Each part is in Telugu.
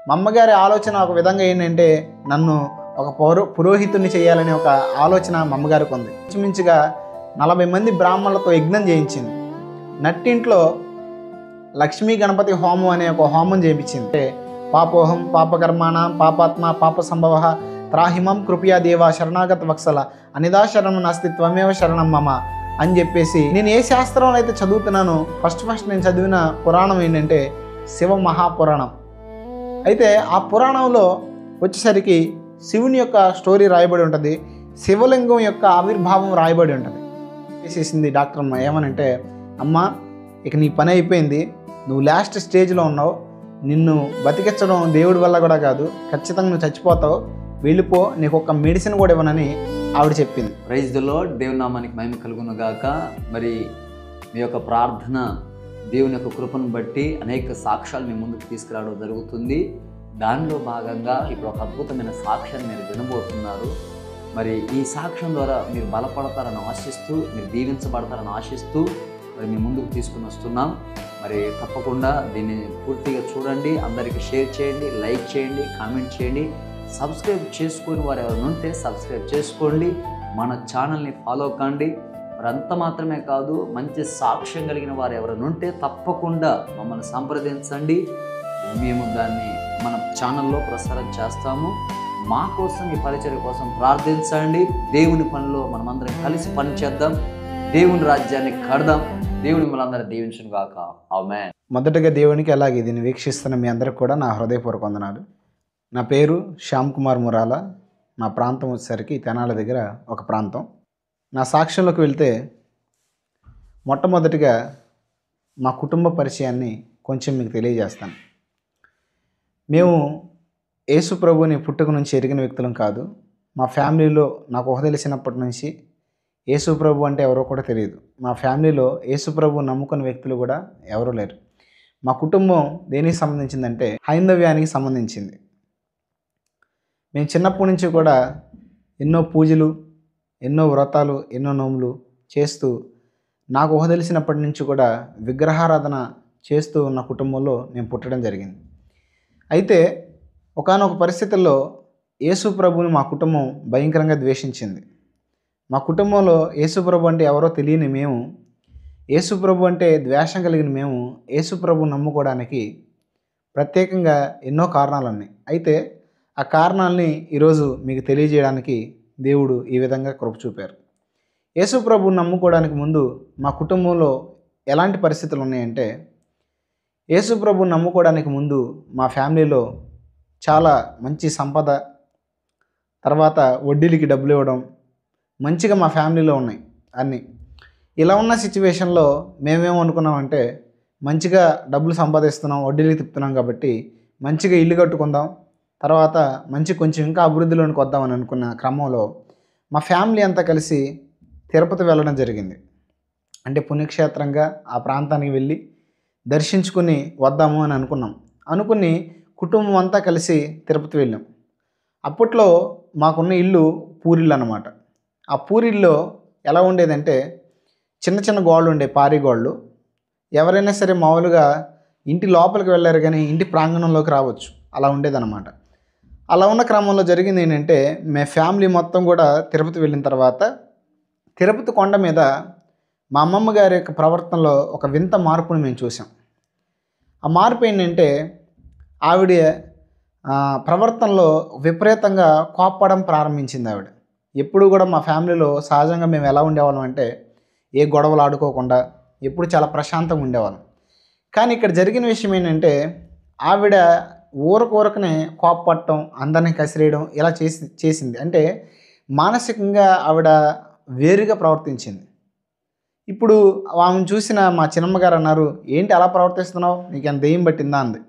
మా అమ్మగారి ఆలోచన ఒక విధంగా ఏంటంటే నన్ను ఒక పురోహితుడిని చేయాలనే ఒక ఆలోచన మా అమ్మగారికి ఉంది. ఇంచుమించుగా 40 మంది బ్రాహ్మణులతో యజ్ఞం చేయించింది. నట్టింట్లో లక్ష్మీ గణపతి హోమం అనే ఒక హోమం చేయించింది. పాపోహం పాపకర్మాణం పాపాత్మ పాప సంభవ త్రాహిమం కృపయా దేవ శరణాగత వత్సల అనిదా శరణం నాస్తి త్వమేవ శరణం మమ అని చెప్పేసి, నేను ఏ శాస్త్రంలో అయితే చదువుతున్నానో ఫస్ట్ నేను చదివిన పురాణం ఏంటంటే శివ మహాపురాణం. అయితే ఆ పురాణంలో వచ్చేసరికి శివుని యొక్క స్టోరీ రాయబడి ఉంటుంది, శివలింగం యొక్క ఆవిర్భావం రాయబడి ఉంటుంది. చేసేసింది డాక్టర్ అమ్మ ఏమనంటే, అమ్మ ఇక నీ పని అయిపోయింది, నువ్వు లాస్ట్ స్టేజ్లో ఉన్నావు, నిన్ను బతికించడం దేవుడి వల్ల కూడా కాదు, ఖచ్చితంగా నువ్వు చచ్చిపోతావు, వెళ్ళిపో, నీకు ఒక మెడిసిన్ కూడా ఇవ్వనని ఆవిడ చెప్పింది. Praise the lord. దేవుని నామానికి మహిమ కలుగును గాక. మరి మీ యొక్క ప్రార్థన దేవుని యొక్క కృపను బట్టి అనేక సాక్ష్యాలు మీ ముందుకు తీసుకురావడం జరుగుతుంది. దానిలో భాగంగా ఇప్పుడు ఒక అద్భుతమైన సాక్ష్యాన్ని మీరు వినబోతున్నారు. మరి ఈ సాక్ష్యం ద్వారా మీరు బలపడతారని ఆశిస్తూ, మీరు దీవించబడతారని ఆశిస్తూ మరి మీ ముందుకు తీసుకుని వస్తున్నాం. మరి తప్పకుండా దీన్ని పూర్తిగా చూడండి, అందరికీ షేర్ చేయండి, లైక్ చేయండి, కామెంట్ చేయండి. సబ్స్క్రైబ్ చేసుకుని వారు ఎవరైనా ఉంటే సబ్స్క్రైబ్ చేసుకోండి, మన ఛానల్ని ఫాలో కండి. మరి అంత మాత్రమే కాదు, మంచి సాక్ష్యం కలిగిన వారు ఎవరైనా ఉంటే తప్పకుండా మమ్మల్ని సంప్రదించండి, మేము దాన్ని మన ఛానల్లో ప్రసారం చేస్తాము. మా కోసం, ఈ పరిచర్య కోసం ప్రార్థించండి. దేవుని పనిలో మనమందరం కలిసి పని చేద్దాం, దేవుని రాజ్యాన్ని కడదాం. దేవుని మనందరూ దీవించును గాక. ఆమేన్. మొదటగా దేవునికి, అలాగే దీన్ని వీక్షిస్తున్న మీ అందరికి కూడా నా హృదయపూర్వక వందనాలు. నా పేరు శ్యామ్ కుమార్ మురాల. నా ప్రాంతం వచ్చేసరికి తెనాలి దగ్గర ఒక ప్రాంతం. నా సాక్ష్యంలోకి వెళ్తే మొట్టమొదటిగా మా కుటుంబ పరిచయాన్ని కొంచెం మీకు తెలియజేస్తాను. మేము యేసు ప్రభుని పుట్టుక నుంచి ఎరిగిన వ్యక్తులం కాదు. మా ఫ్యామిలీలో నాకు ఊహ తెలిసినప్పటి నుంచి యేసు ప్రభు అంటే ఎవరో కూడా తెలియదు. మా ఫ్యామిలీలో యేసు ప్రభు నమ్ముకున్న వ్యక్తులు కూడా ఎవరూ లేరు. మా కుటుంబం దేనికి సంబంధించిందంటే హైందవ్యానికి సంబంధించింది. మేము చిన్నప్పటి నుంచి కూడా ఎన్నో పూజలు, ఎన్నో వ్రతాలు, ఎన్నో నోములు చేస్తూ, నాకు ఊహ తెలిసినప్పటి నుంచి కూడా విగ్రహారాధన చేస్తూ ఉన్న కుటుంబంలో నేను పుట్టడం జరిగింది. అయితే ఒకానొక పరిస్థితుల్లో యేసు ప్రభుని మా కుటుంబం భయంకరంగా ద్వేషించింది. మా కుటుంబంలో యేసు ప్రభు అంటే ఎవరో తెలియని మేము, యేసు ప్రభు అంటే ద్వేషం కలిగిన మేము యేసు ప్రభు నమ్ముకోవడానికి ప్రత్యేకంగా ఎన్నో కారణాలు ఉన్నాయి. అయితే ఆ కారణాలని ఈరోజు మీకు తెలియజేయడానికి దేవుడు ఈ విధంగా కృప చూపారు. యేసు ప్రభుని నమ్ముకోవడానికి ముందు మా కుటుంబంలో ఎలాంటి పరిస్థితులు ఉన్నాయంటే, యేసు ప్రభుని నమ్ముకోవడానికి ముందు మా ఫ్యామిలీలో చాలా మంచి సంపద, తర్వాత వడ్డీలకి డబ్బులు ఇవ్వడం, మంచిగా మా ఫ్యామిలీలో ఉన్నాయి అన్నీ. ఇలా ఉన్న సిచ్యువేషన్లో మేమేమనుకున్నామంటే, మంచిగా డబ్బులు సంపాదిస్తున్నాం, వడ్డీలకి తిప్పుతున్నాం కాబట్టి మంచిగా ఇల్లు కట్టుకుందాం, తర్వాత కొంచెం ఇంకా అభివృద్ధిలోనికి వద్దామని అనుకున్న క్రమంలో మా ఫ్యామిలీ అంతా కలిసి తిరుపతి వెళ్ళడం జరిగింది. అంటే పుణ్యక్షేత్రంగా ఆ ప్రాంతానికి వెళ్ళి దర్శించుకుని వద్దాము అని అనుకుని కుటుంబం అంతా కలిసి తిరుపతి వెళ్ళాం. అప్పట్లో మాకున్న ఇల్లు పూరిల్లు అన్నమాట. ఆ పూరిల్లో ఎలా ఉండేదంటే చిన్న చిన్న గోళ్ళు ఉండే, పారి గోళ్ళు. ఎవరైనా సరే మామూలుగా ఇంటి లోపలికి వెళ్ళారు కానీ ఇంటి ప్రాంగణంలోకి రావచ్చు, అలా ఉండేదన్నమాట. అలా ఉన్న క్రమంలో జరిగింది ఏంటంటే, మే ఫ్యామిలీ మొత్తం కూడా తిరుపతి వెళ్ళిన తర్వాత తిరుపతి కొండ మీద మా అమ్మమ్మ గారి యొక్క ప్రవర్తనలో ఒక వింత మార్పుని మేము చూసాం. ఆ మార్పు ఏంటంటే, ఆవిడ ప్రవర్తనలో విపరీతంగా కోప్పడం ప్రారంభించింది. ఆవిడ ఎప్పుడు కూడా మా ఫ్యామిలీలో సహజంగా మేము ఎలా ఉండేవాళ్ళం అంటే, ఏ గొడవలు ఆడుకోకుండా ఎప్పుడు చాలా ప్రశాంతంగా ఉండేవాళ్ళం. కానీ ఇక్కడ జరిగిన విషయం ఏంటంటే, ఆవిడ ఊరకనే కోప్పట్టడం, అందరినీ కసిరేయడం ఇలా చేసింది. అంటే మానసికంగా ఆవిడ వేరుగా ప్రవర్తించింది. ఇప్పుడు ఆమెను చూసిన మా చిన్నమ్మగారు అన్నారు, ఏంటి అలా ప్రవర్తిస్తున్నావు, నీకేం దెయ్యం పట్టిందా అంది.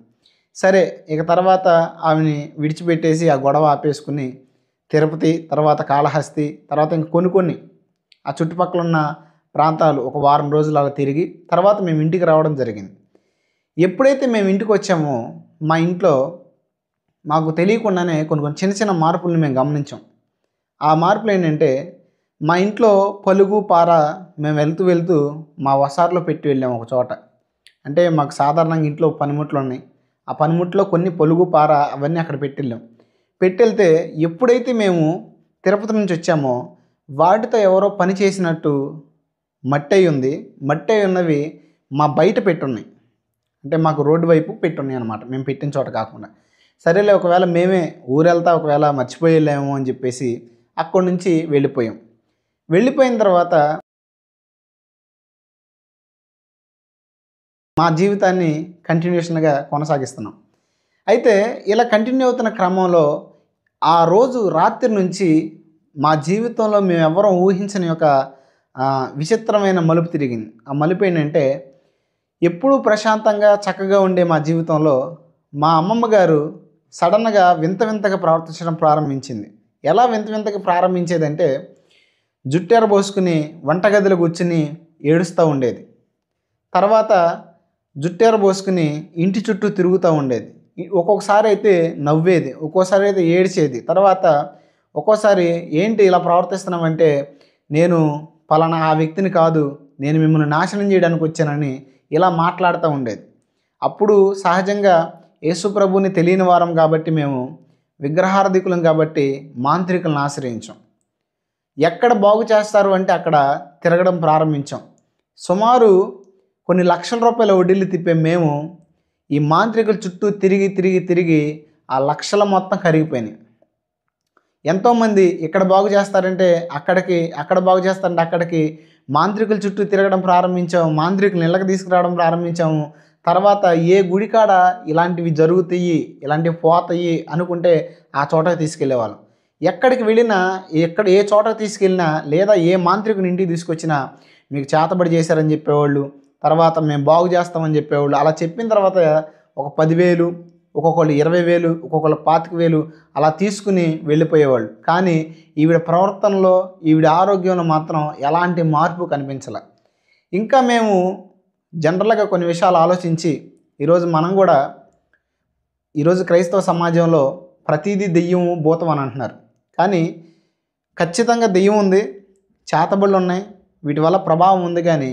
సరే, ఇక తర్వాత ఆమెని విడిచిపెట్టేసి ఆ గొడవ ఆపేసుకుని తిరుపతి, తర్వాత కాళహస్తి, తర్వాత ఇంక కొన్ని ఆ చుట్టుపక్కల ఉన్న ప్రాంతాలు ఒక వారం రోజులు అలా తిరిగి తర్వాత మేము ఇంటికి రావడం జరిగింది. ఎప్పుడైతే మేము ఇంటికి వచ్చామో మా ఇంట్లో మాకు తెలియకుండానే కొన్ని చిన్న చిన్న మార్పులను మేము గమనించాం. ఆ మార్పులు ఏంటంటే, మా ఇంట్లో పలుగు పార మేము వెళ్తూ మా వసారులో పెట్టి వెళ్ళాము ఒక చోట. అంటే మాకు సాధారణంగా ఇంట్లో పనిముట్లు ఉన్నాయి, ఆ పనిముట్లో కొన్ని పొలుగు పార అవన్నీ అక్కడ పెట్టెళ్ళాం. పెట్టెళ్తే ఎప్పుడైతే మేము తిరుపతి నుంచి వచ్చామో వాటితో ఎవరో పని చేసినట్టు మట్టి అయి ఉంది. మట్టి అయి ఉన్నవి మా బయట పెట్టున్నాయి. అంటే మాకు రోడ్డు వైపు పెట్టున్నాయి అనమాట, మేము పెట్టిన చోట కాకుండా. సరేలే ఒకవేళ మేమే ఊరెళ్తా ఒకవేళ మర్చిపోయి వెళ్ళామో అని చెప్పేసి అక్కడి నుంచి వెళ్ళిపోయాం. వెళ్ళిపోయిన తర్వాత మా జీవితాన్ని కంటిన్యూషన్గా కొనసాగిస్తున్నాం. అయితే ఇలా కంటిన్యూ అవుతున్న క్రమంలో ఆ రోజు రాత్రి నుంచి మా జీవితంలో మేము ఎవరూ ఊహించని ఒక విచిత్రమైన మలుపు తిరిగింది. ఆ మలుపు ఏంటంటే, ఎప్పుడూ ప్రశాంతంగా చక్కగా ఉండే మా జీవితంలో మా అమ్మమ్మ గారు సడన్గా వింత వింతగా ప్రవర్తించడం ప్రారంభించింది. ఎలా వింత వింతగా ప్రారంభించేదంటే, జుట్టెర పోసుకుని వంటగదిలో కూర్చుని ఏడుస్తూ ఉండేది. తర్వాత జుట్టెర పోసుకుని ఇంటి చుట్టూ తిరుగుతూ ఉండేది. ఒక్కొక్కసారి అయితే నవ్వేది, ఒక్కోసారి అయితే ఏడ్చేది. తర్వాత ఒక్కోసారి ఏంటి ఇలా ప్రవర్తిస్తున్నామంటే, నేను పలానా ఆ వ్యక్తిని కాదు, నేను మిమ్మల్ని నాశనం చేయడానికి వచ్చానని ఇలా మాట్లాడుతూ ఉండేది. అప్పుడు సహజంగా యేసుప్రభుని తెలియని వారం కాబట్టి, మేము విగ్రహారాధికులం కాబట్టి మాంత్రికులను ఆశ్రయించాం. ఎక్కడ బాగు చేస్తారు అంటే అక్కడ తిరగడం ప్రారంభించాం. సుమారు కొన్ని లక్షల రూపాయల వడ్డీలు తిప్పే మేము ఈ మాంత్రికుల చుట్టూ తిరిగి తిరిగి తిరిగి ఆ లక్షల మొత్తం కరిగిపోయినాయి. ఎంతోమంది ఇక్కడ బాగు చేస్తారంటే అక్కడికి, అక్కడ బాగు చేస్తారంటే అక్కడికి, మాంత్రికుల చుట్టూ తిరగడం ప్రారంభించాము. మాంత్రికులు ఇళ్ళకి తీసుకురావడం ప్రారంభించాము. తర్వాత ఏ గుడికాడ ఇలాంటివి జరుగుతాయి, ఇలాంటివి పోతాయి అనుకుంటే ఆ చోటకి తీసుకెళ్ళేవాళ్ళం. ఎక్కడికి వెళ్ళినా, ఏ చోటకి తీసుకెళ్ళినా లేదా ఏ మాంత్రికుని ఇంటికి తీసుకొచ్చినా మీకు చేతబడి చేశారని చెప్పేవాళ్ళు. తర్వాత మేము బాగు చేస్తామని చెప్పేవాళ్ళు. అలా చెప్పిన తర్వాత ఒక 10,000, ఒక్కొక్కళ్ళు 20,000, ఒక్కొక్కళ్ళు 25,000 అలా తీసుకుని వెళ్ళిపోయేవాళ్ళు. కానీ ఈవిడ ప్రవర్తనలో, ఈవిడ ఆరోగ్యంలో మాత్రం ఎలాంటి మార్పు కనిపించలే. ఇంకా మేము జనరల్గా కొన్ని విషయాలు ఆలోచించి మనం కూడా ఈరోజు క్రైస్తవ సమాజంలో ప్రతిదీ దెయ్యం, భూతం అని అంటున్నారు. కానీ ఖచ్చితంగా దెయ్యం ఉంది, చేతబడులు ఉన్నాయి, వీటి వల్ల ప్రభావం ఉంది. కానీ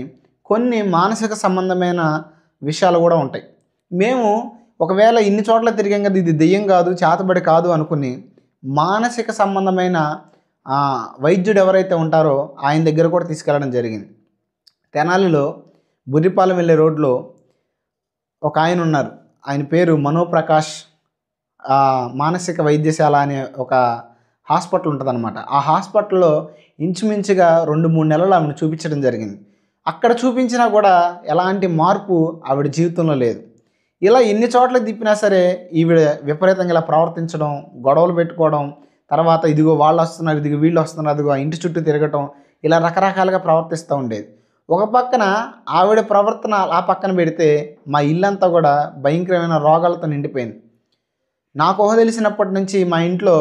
కొన్ని మానసిక సంబంధమైన విషయాలు కూడా ఉంటాయి. మేము ఒకవేళ ఇన్ని చోట్ల తిరిగాం కదా, ఇది దెయ్యం కాదు, చేతబడి కాదు అనుకుని మానసిక సంబంధమైన వైద్యుడు ఎవరైతే ఉంటారో ఆయన దగ్గర కూడా తీసుకెళ్ళడం జరిగింది. తెనాలిలో బుర్రిపాలెం వెళ్ళే రోడ్లో ఒక ఆయన ఉన్నారు. ఆయన పేరు మనోప్రకాష్ మానసిక వైద్యశాల అనే ఒక హాస్పిటల్ ఉంటుందన్నమాట. ఆ హాస్పిటల్లో ఇంచుమించుగా 2-3 నెలలు ఆమెను చూపించడం జరిగింది. అక్కడ చూపించినా కూడా ఎలాంటి మార్పు ఆవిడ జీవితంలో లేదు. ఇలా ఎన్ని చోట్ల తిప్పినా సరే ఈవిడ విపరీతంగా ఇలా ప్రవర్తించడం, గొడవలు పెట్టుకోవడం, తర్వాత ఇదిగో వాళ్ళు వస్తున్నారు, ఇదిగో వీళ్ళు వస్తున్నారు, అదిగో ఆ ఇంటి చుట్టూ తిరగటం, ఇలా రకరకాలుగా ప్రవర్తిస్తూ ఉండేది. ఒక పక్కన ఆవిడ ప్రవర్తన ఆ పక్కన పెడితే మా ఇల్లంతా కూడా భయంకరమైన రోగాలతో నిండిపోయింది. నాకు ఊహ తెలిసినప్పటి నుంచి మా ఇంట్లో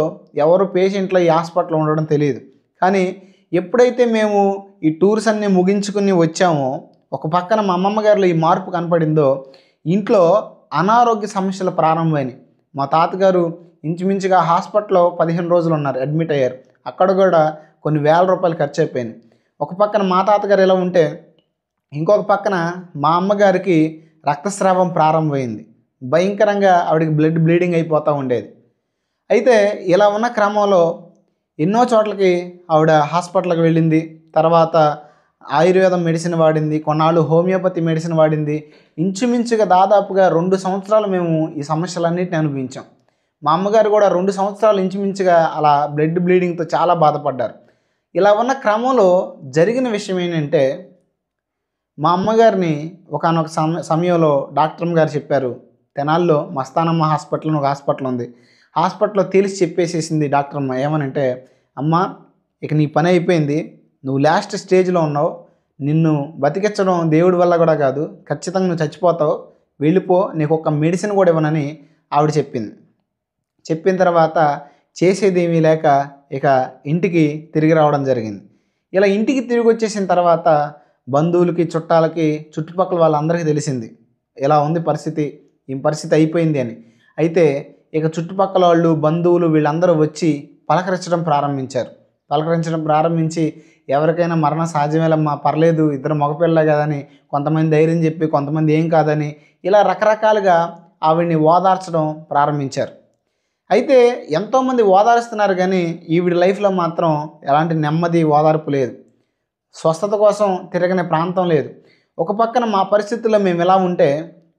ఎవరు పేషెంట్లో ఈ హాస్పిటల్లో ఉండడం తెలియదు. కానీ ఎప్పుడైతే మేము ఈ టూర్స్ అన్నీ ముగించుకుని వచ్చామో, ఒక పక్కన మా అమ్మమ్మ గారిలో ఈ మార్పు కనపడిందో, ఇంట్లో అనారోగ్య సమస్యలు ప్రారంభమైనాయి. మా తాతగారు ఇంచుమించుగా హాస్పిటల్లో 15 రోజులు ఉన్నారు, అడ్మిట్ అయ్యారు. అక్కడ కూడా కొన్ని వేల రూపాయలు ఖర్చు అయిపోయినాయి. ఒక పక్కన మా తాతగారు ఇలా ఉంటే, ఇంకొక పక్కన మా అమ్మగారికి రక్తస్రావం ప్రారంభమైంది. భయంకరంగా ఆవిడకి బ్లీడింగ్ అయిపోతూ ఉండేది. అయితే ఇలా ఉన్న క్రమంలో ఎన్నో చోట్లకి ఆవిడ హాస్పిటల్కి వెళ్ళింది. తర్వాత ఆయుర్వేదం మెడిసిన్ వాడింది, కొన్నాళ్ళు హోమియోపతి మెడిసిన్ వాడింది. ఇంచుమించుగా దాదాపుగా 2 సంవత్సరాలు మేము ఈ సమస్యలన్నిటిని అనుభవించాం. మా అమ్మగారు కూడా 2 సంవత్సరాలు ఇంచుమించుగా అలా బ్లీడింగ్తో చాలా బాధపడ్డారు. ఇలా ఉన్న క్రమంలో జరిగిన విషయం ఏంటంటే, మా అమ్మగారిని ఒకానొక సమయంలో డాక్టర్ గారు చెప్పారు, తెనాల్లో మస్తానమ్మ హాస్పిటల్ అని ఒక హాస్పిటల్ ఉంది, హాస్పిటల్లో తేల్చి చెప్పేసేసింది డాక్టర్ అమ్మ. ఏమనంటే, అమ్మ ఇక నీ పని అయిపోయింది, నువ్వు లాస్ట్ స్టేజ్లో ఉన్నావు, నిన్ను బతికించడం దేవుడి వల్ల కూడా కాదు, ఖచ్చితంగా నువ్వు చచ్చిపోతావు, వెళ్ళిపో, నీకు ఒక మెడిసిన్ కూడా ఇవ్వనని ఆవిడ చెప్పింది. చెప్పిన తర్వాత చేసేదేమీ లేక ఇక ఇంటికి తిరిగి రావడం జరిగింది. ఇలా ఇంటికి తిరిగి వచ్చేసిన తర్వాత బంధువులకి, చుట్టాలకి, చుట్టుపక్కల వాళ్ళందరికీ తెలిసింది ఇలా ఉంది పరిస్థితి, ఈ పరిస్థితి అయిపోయింది అని. అయితే ఇక చుట్టుపక్కల వాళ్ళు, బంధువులు వీళ్ళందరూ వచ్చి పలకరించడం ప్రారంభించి ఎవరికైనా మరణం సహజమేలమ్మా, పర్లేదు, ఇద్దరు మగపిల్లలే కదని కొంతమంది ధైర్యం చెప్పి, కొంతమంది ఏం కాదని, ఇలా రకరకాలుగా ఆవిడ్ని ఓదార్చడం ప్రారంభించారు. అయితే ఎంతోమంది ఓదారుస్తున్నారు కానీ ఈవిడ లైఫ్లో మాత్రం ఎలాంటి నెమ్మది ఓదార్పు లేదు. స్వస్థత కోసం తిరగని ప్రాంతం లేదు. ఒక పక్కన మా పరిస్థితుల్లో మేము ఇలా ఉంటే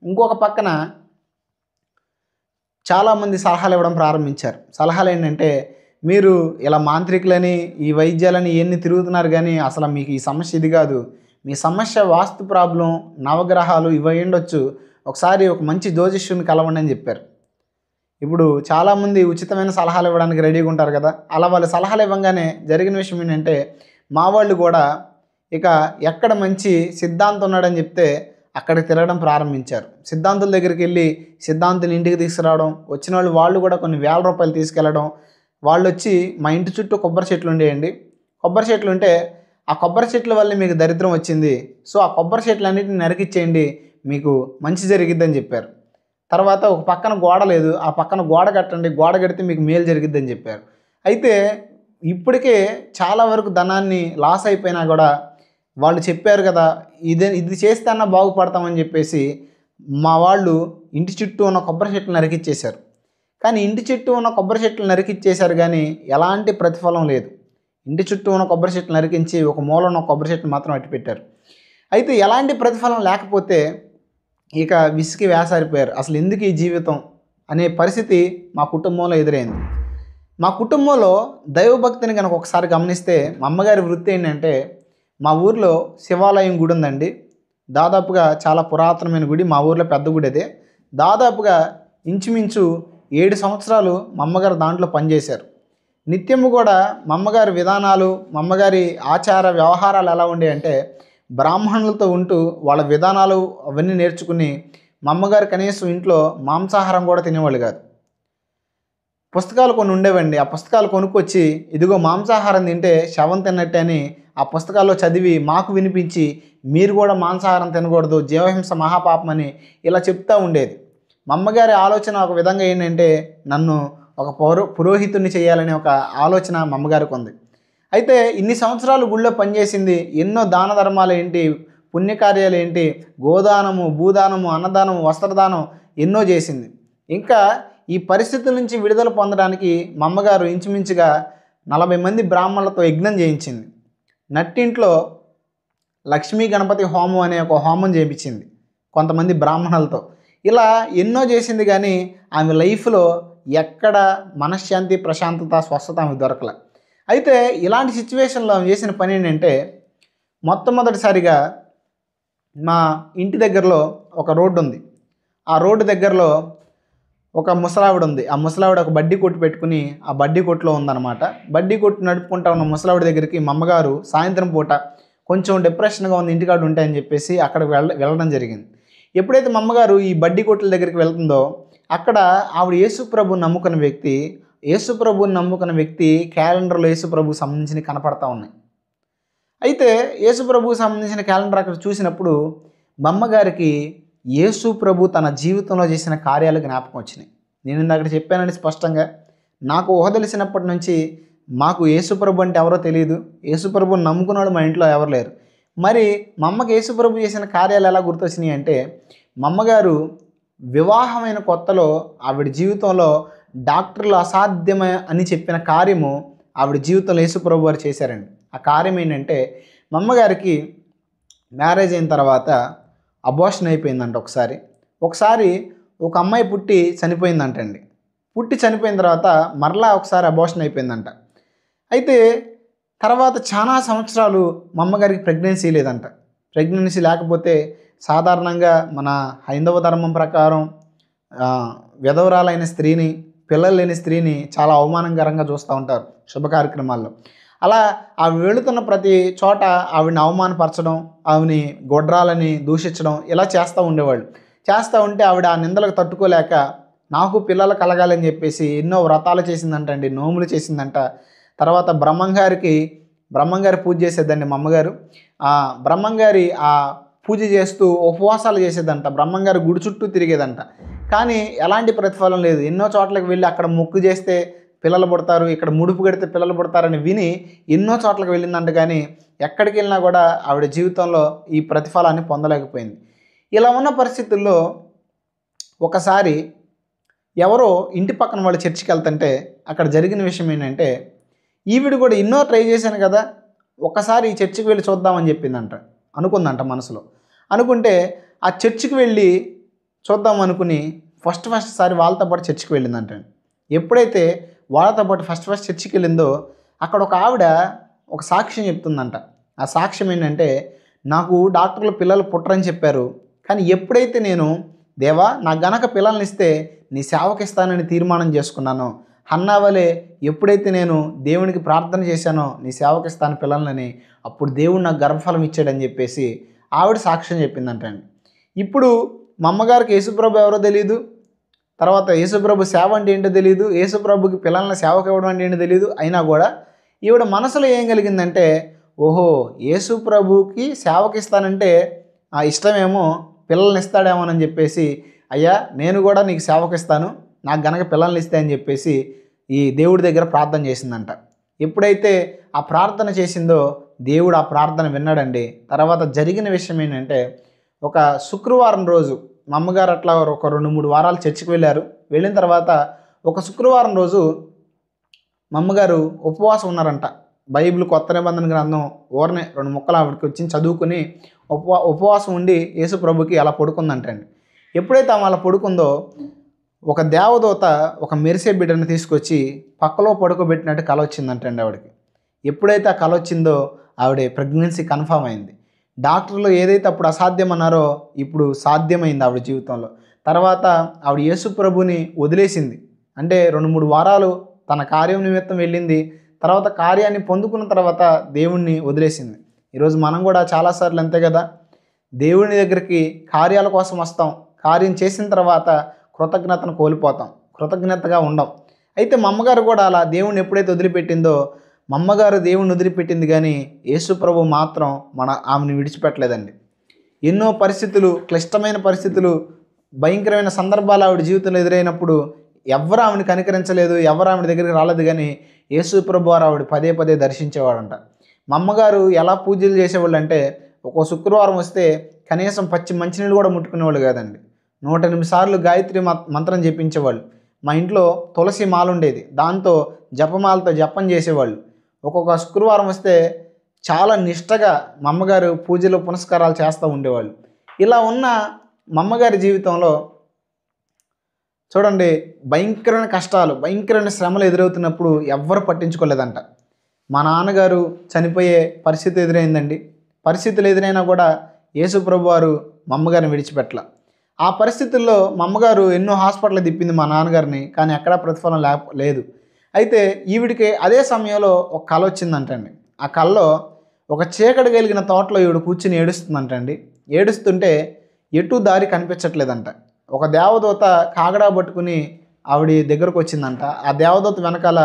ఇంకొక పక్కన చాలామంది సలహాలు ఇవ్వడం ప్రారంభించారు. సలహాలు ఏంటంటే, మీరు ఇలా మాంత్రికులని ఈ వైద్యాలని ఇవన్నీ తిరుగుతున్నారు కానీ అసలు మీకు ఈ సమస్య ఇది కాదు, మీ సమస్య వాస్తు ప్రాబ్లం, నవగ్రహాలు ఇవి ఉండొచ్చు, ఒకసారి ఒక మంచి జ్యోతిష్యుని కలవండి అని చెప్పారు. ఇప్పుడు చాలామంది ఉచితమైన సలహాలు ఇవ్వడానికి రెడీగా ఉంటారు కదా. అలా వాళ్ళు సలహాలు ఇవ్వగానే జరిగిన విషయం ఏంటంటే, మా వాళ్ళు కూడా ఇక ఎక్కడ మంచి సిద్ధాంతం ఉన్నాడని చెప్తే అక్కడికి తిరగడం ప్రారంభించారు. సిద్ధాంతుల దగ్గరికి వెళ్ళి సిద్ధాంతుని ఇంటికి తీసుకురావడం, వచ్చిన వాళ్ళు కూడా కొన్ని వేల రూపాయలు తీసుకెళ్ళడం. వాళ్ళు వచ్చి మా ఇంటి చుట్టూ కొబ్బరి చెట్లు ఉండేయండి, కొబ్బరి చెట్లు ఉంటే ఆ కొబ్బరి చెట్ల వల్ల మీకు దరిద్రం వచ్చింది, సో ఆ కొబ్బరి చెట్లు అన్నింటిని నరికిచ్చేయండి, మీకు మంచి జరిగిద్దని చెప్పారు. తర్వాత ఒక పక్కన గోడ లేదు, ఆ పక్కన గోడ కట్టండి, గోడ కడితే మీకు మేలు జరిగిద్దని చెప్పారు. అయితే ఇప్పటికే చాలా వరకు ధనాన్ని లాస్ అయిపోయినా కూడా వాళ్ళు చెప్పారు కదా, ఇది చేస్తే అన్నా బాగుపడతామని చెప్పేసి మా వాళ్ళు ఇంటి చుట్టూ ఉన్న కొబ్బరి చెట్లు నరికిచ్చేశారు. కానీ ఇంటి చుట్టూ ఉన్న కొబ్బరి చెట్లు నరికిచ్చేశారు కానీ ఎలాంటి ప్రతిఫలం లేదు. ఇంటి చుట్టూ ఉన్న కొబ్బరి చెట్లు నరికించి ఒక మూల ఉన్న కొబ్బరి చెట్లు మాత్రం అట్టి పెట్టారు. అయితే ఎలాంటి ప్రతిఫలం లేకపోతే ఇక విసికి వేసారిపోయారు. అసలు ఎందుకు ఈ జీవితం అనే పరిస్థితి మా కుటుంబంలో ఎదురైంది. మా కుటుంబంలో దైవభక్తిని కనుక ఒకసారి గమనిస్తే, మా అమ్మగారి వృత్తి ఏంటంటే, మా ఊర్లో శివాలయం గుడి ఉందండి. దాదాపుగా చాలా పురాతనమైన గుడి, మా ఊర్లో పెద్ద గుడి అదే. దాదాపుగా ఇంచుమించు 7 సంవత్సరాలు మా అమ్మగారు దాంట్లో పనిచేశారు. నిత్యము కూడా మా అమ్మగారి విధానాలు, మా అమ్మగారి ఆచార వ్యవహారాలు ఎలా ఉండేయంటే, బ్రాహ్మణులతో ఉంటూ వాళ్ళ విధానాలు అవన్నీ నేర్చుకుని మా అమ్మగారు కనీసం ఇంట్లో మాంసాహారం కూడా తినేవాళ్ళు కాదు. పుస్తకాలు కొన్ని ఉండేవండి, ఆ పుస్తకాలు కొనుక్కొచ్చి ఇదిగో మాంసాహారం తింటే శవం తిన్నట్టే అని ఆ పుస్తకాల్లో చదివి మాకు వినిపించి, మీరు కూడా మాంసాహారం తినకూడదు, జీవహింస మహాపాపం అని ఇలా చెప్తూ ఉండేది. మా అమ్మగారి ఆలోచన ఒక విధంగా ఏంటంటే, నన్ను ఒక పురోహితుడిని చేయాలనే ఒక ఆలోచన మా అమ్మగారికి ఉంది. అయితే ఇన్ని సంవత్సరాలు గుళ్ళో పనిచేసింది, ఎన్నో దాన ధర్మాలు ఏంటి, పుణ్యకార్యాలు ఏంటి, గోదానము, భూదానము, అన్నదానము, వస్త్రదానం ఎన్నో చేసింది. ఇంకా ఈ పరిస్థితుల నుంచి విడుదల పొందడానికి మా అమ్మగారు ఇంచుమించుగా 40 మంది బ్రాహ్మణులతో యజ్ఞం చేయించింది. నట్టింట్లో లక్ష్మీ గణపతి హోమం అనే ఒక హోమం చేయించింది కొంతమంది బ్రాహ్మణులతో. ఇలా ఎన్నో చేసింది కానీ ఆమె లైఫ్లో ఎక్కడ మనశ్శాంతి, ప్రశాంతత, స్వస్థత ఆమెకు దొరకలే. అయితే ఇలాంటి సిచ్యువేషన్లో ఆమె చేసిన పని ఏంటంటే, మొట్టమొదటిసారిగా మా ఇంటి దగ్గరలో ఒక రోడ్డు ఉంది. ఆ రోడ్డు దగ్గరలో ఒక ముసలావిడ ఉంది. ఆ ముసలావిడ ఒక బడ్డీ కొట్టు పెట్టుకుని ఆ బడ్డీ కొట్టులో ఉందన్నమాట. బడ్డీ కొట్టు నడుపుకుంటా ఉన్న ముసలావిడ దగ్గరికి మా అమ్మగారు సాయంత్రం పూట కొంచెం డిప్రెషన్గా ఉంది, ఇంటికాడ ఉంటాయని చెప్పేసి అక్కడికి వెళ్ళడం జరిగింది. ఎప్పుడైతే మా అమ్మగారు ఈ బడ్డీ కొట్టుల దగ్గరికి వెళ్తుందో, అక్కడ ఆవిడ యేసుప్రభుని నమ్ముకున్న వ్యక్తి, యేసుప్రభుని నమ్ముకున్న వ్యక్తి క్యాలెండర్లో యేసుప్రభుకి సంబంధించిన కనపడతా ఉన్నాయి. అయితే యేసుప్రభుకి సంబంధించిన క్యాలెండర్ అక్కడ చూసినప్పుడు మా అమ్మగారికి యేసుప్రభు తన జీవితంలో చేసిన కార్యాలు జ్ఞాపకం వచ్చినాయి. నేను ఇందాక చెప్పానండి స్పష్టంగా, నాకు ఊహ తెలిసినప్పటి నుంచి మాకు యేసుప్రభు అంటే ఎవరో తెలియదు, యేసుప్రభుని నమ్ముకున్నాడు మా ఇంట్లో ఎవరు లేరు. మరి మా అమ్మకి యేసుప్రభు చేసిన కార్యాలు ఎలా గుర్తొచ్చినాయి అంటే, మా అమ్మగారు వివాహమైన కొత్తలో ఆవిడ జీవితంలో డాక్టర్లు అసాధ్యమే అని చెప్పిన కార్యము ఆవిడ జీవితంలో యేసుప్రభు వారు చేశారండి. ఆ కార్యం ఏంటంటే, మా అమ్మగారికి మ్యారేజ్ అయిన తర్వాత అబార్షన్ అయిపోయిందంట. ఒకసారి ఒక అమ్మాయి పుట్టి చనిపోయిందంటండి. పుట్టి చనిపోయిన తర్వాత మరలా ఒకసారి అబార్షన్ అయిపోయిందంట. అయితే తర్వాత చాలా సంవత్సరాలు మా అమ్మగారికి ప్రెగ్నెన్సీ లేదంట. ప్రెగ్నెన్సీ లేకపోతే సాధారణంగా మన హైందవ ధర్మం ప్రకారం విధవరాలైన స్త్రీని, పిల్లలు లేని స్త్రీని చాలా అవమానకరంగా చూస్తూ ఉంటారు శుభ కార్యక్రమాల్లో. అలా ఆవిడ వెళుతున్న ప్రతి చోట ఆవిడని అవమానపరచడం, ఆవిడని గొడ్రాలని దూషించడం ఇలా చేస్తూ ఉండేవాళ్ళు. చేస్తూ ఉంటే ఆవిడ ఆ నిందలకు తట్టుకోలేక నాకు పిల్లలు కలగాలని చెప్పేసి ఎన్నో వ్రతాలు చేసిందంటండి, నోములు చేసిందంట. తర్వాత బ్రహ్మంగారి పూజ చేసేదండి మా అమ్మగారు. ఆ బ్రహ్మంగారి ఆ పూజ చేస్తూ ఉపవాసాలు చేసేదంట, బ్రహ్మంగారి గుడి చుట్టూ తిరిగేదంట. కానీ ఎలాంటి ప్రతిఫలం లేదు. ఎన్నో చోట్లకు వెళ్ళి అక్కడ మొక్కు చేస్తే పిల్లలు పుడతారు, ఇక్కడ ముడుపు కడితే పిల్లలు పుడతారని విని ఎన్నో చోట్లకు వెళ్ళిందంట. కానీ ఎక్కడికి వెళ్ళినా కూడా ఆవిడ జీవితంలో ఈ ప్రతిఫలాన్ని పొందలేకపోయింది. ఇలా ఉన్న పరిస్థితుల్లో ఒకసారి ఎవరో ఇంటి పక్కన వాళ్ళు చర్చికి వెళ్తుంటే అక్కడ జరిగిన విషయం ఏంటంటే, ఈవిడ కూడా ఎన్నో ట్రై చేశాను కదా, ఒకసారి ఈ చర్చికి వెళ్ళి చూద్దామని చెప్పిందంట. అనుకుందంట మనసులో. అనుకుంటే ఆ చర్చికి వెళ్ళి చూద్దాం అనుకుని ఫస్ట్ సారి వాళ్ళతో పాటు చర్చికి వెళ్ళిందంట. ఎప్పుడైతే వాళ్ళతో పాటు ఫస్ట్ చర్చికి వెళ్ళిందో అక్కడ ఒక ఆవిడ ఒక సాక్ష్యం చెప్తుందంట. ఆ సాక్ష్యం ఏంటంటే, నాకు డాక్టర్లు పిల్లలు పుట్టరని చెప్పారు, కానీ ఎప్పుడైతే నేను దేవా నాకు గనక పిల్లల్ని ఇస్తే నీ సేవకి ఇస్తానని తీర్మానం చేసుకున్నాను, హన్నావలే ఎప్పుడైతే నేను దేవునికి ప్రార్థన చేశానో నీ సేవకి ఇస్తాను పిల్లలని, అప్పుడు దేవుడు నాకు గర్భఫలం ఇచ్చాడని చెప్పేసి ఆవిడ సాక్ష్యం చెప్పిందంటండి. ఇప్పుడు మా అమ్మగారికి యేసుప్రభు ఎవరో తెలియదు, తర్వాత యేసుప్రభు సేవ అంటే ఏంటో తెలియదు, యేసుప్రభుకి పిల్లల్ని సేవకు ఇవ్వడం అంటే ఏంటో తెలియదు. అయినా కూడా ఈవిడ మనసులో ఏం కలిగిందంటే, ఓహో యేసుప్రభుకి సేవకి ఇస్తానంటే ఆ ఇష్టమేమో పిల్లల్ని ఇస్తాడేమోనని చెప్పేసి, అయ్యా నేను కూడా నీకు సేవకి ఇస్తాను, నాకు గనక పిల్లల్ని ఇస్తే అని చెప్పేసి ఈ దేవుడి దగ్గర ప్రార్థన చేసిందంట. ఎప్పుడైతే ఆ ప్రార్థన చేసిందో దేవుడు ఆ ప్రార్థన విన్నాడండి. తర్వాత జరిగిన విషయం ఏంటంటే, ఒక శుక్రవారం రోజు మా అమ్మగారు అట్లా ఒక 2-3 వారాలు చర్చికి వెళ్ళారు. వెళ్ళిన తర్వాత ఒక శుక్రవారం రోజు మా అమ్మగారు ఉపవాసం ఉన్నారంట. బైబిల్ కొత్త నిబంధన గ్రంథం ఊరనే 2 ముక్కలు ఆవిడకి వచ్చి చదువుకుని ఉపవాసం ఉండి యేసు ప్రభుకి అలా పడుకుందంటండి. ఎప్పుడైతే ఆమె అలా పడుకుందో ఒక దేవదూత ఒక మెరిసే బిడ్డను తీసుకొచ్చి పక్కలో పడుకోబెట్టినట్టు కల వచ్చిందంటండి ఆవిడకి. ఎప్పుడైతే ఆ కల వచ్చిందో ఆవిడ ప్రెగ్నెన్సీ కన్ఫామ్ అయింది. డాక్టర్లు ఏదైతే అప్పుడు అసాధ్యం అన్నారో ఇప్పుడు సాధ్యమైంది ఆవిడ జీవితంలో. తర్వాత ఆవిడ యేసు ప్రభుని వదిలేసింది. అంటే 2-3 వారాలు తన కార్యం నిమిత్తం వెళ్ళింది. తర్వాత కార్యాన్ని పొందుకున్న తర్వాత దేవుణ్ణి వదిలేసింది. ఈరోజు మనం కూడా చాలాసార్లు అంతే కదా, దేవుని దగ్గరికి కార్యాల కోసం వస్తాం, కార్యం చేసిన తర్వాత కృతజ్ఞతను కోల్పోతాం, కృతజ్ఞతగా ఉండం. అయితే మా అమ్మగారు కూడా అలా దేవుణ్ణి ఎప్పుడైతే వదిలిపెట్టిందో, మా అమ్మగారు దేవుణ్ణి వదిలిపెట్టింది కానీ యేసు ప్రభు మాత్రం ఆమెను విడిచిపెట్టలేదండి. ఎన్నో పరిస్థితులు, క్లిష్టమైన పరిస్థితులు, భయంకరమైన సందర్భాలు ఆవిడ జీవితంలో ఎదురైనప్పుడు ఎవరు ఆమెను కనికరించలేదు, ఎవరు ఆవిడ దగ్గరికి రాలేదు. కానీ యేసు ప్రభు వారు ఆవిడ పదే దర్శించేవాడంట. మా అమ్మగారు ఎలా పూజలు చేసేవాళ్ళు అంటే, ఒక్కో శుక్రవారం వస్తే కనీసం పచ్చి మంచినీళ్ళు కూడా ముట్టుకునేవాళ్ళు కాదండి. 108 సార్లు గాయత్రి మంత్రం జపించేవాళ్ళు. మా ఇంట్లో తులసి మాల ఉండేది, దాంతో జపమాలతో జపం చేసేవాళ్ళు. ఒక్కొక్క శుక్రవారం వస్తే చాలా నిష్టగా మా అమ్మగారు పూజలు పునస్కారాలు చేస్తూ ఉండేవాళ్ళు. ఇలా ఉన్న మా అమ్మగారి జీవితంలో చూడండి, భయంకరమైన కష్టాలు, భయంకరమైన శ్రమలు ఎదురవుతున్నప్పుడు ఎవ్వరు పట్టించుకోలేదంట. మా నాన్నగారు చనిపోయే పరిస్థితి ఎదురైందండి. పరిస్థితులు ఎదురైనా కూడా యేసు ప్రభు వారు మా అమ్మగారిని విడిచిపెట్టల. ఆ పరిస్థితుల్లో మా అమ్మగారు ఎన్నో హాస్పిటల్ తిప్పింది మా నాన్నగారిని, కానీ ఎక్కడా ప్రతిఫలం లేదు. అయితే ఈవిడికి అదే సమయంలో ఒక కల వచ్చిందంటండి. ఆ కలలో ఒక చీకటి కలిగిన తోటలో ఈవిడ కూర్చుని ఏడుస్తుందంటండి. ఏడుస్తుంటే ఎటు దారి కనిపించట్లేదంట. ఒక దేవదూత కాగడా పట్టుకుని ఆవిడ దగ్గరకు వచ్చిందంట. ఆ దేవదూత వెనకాల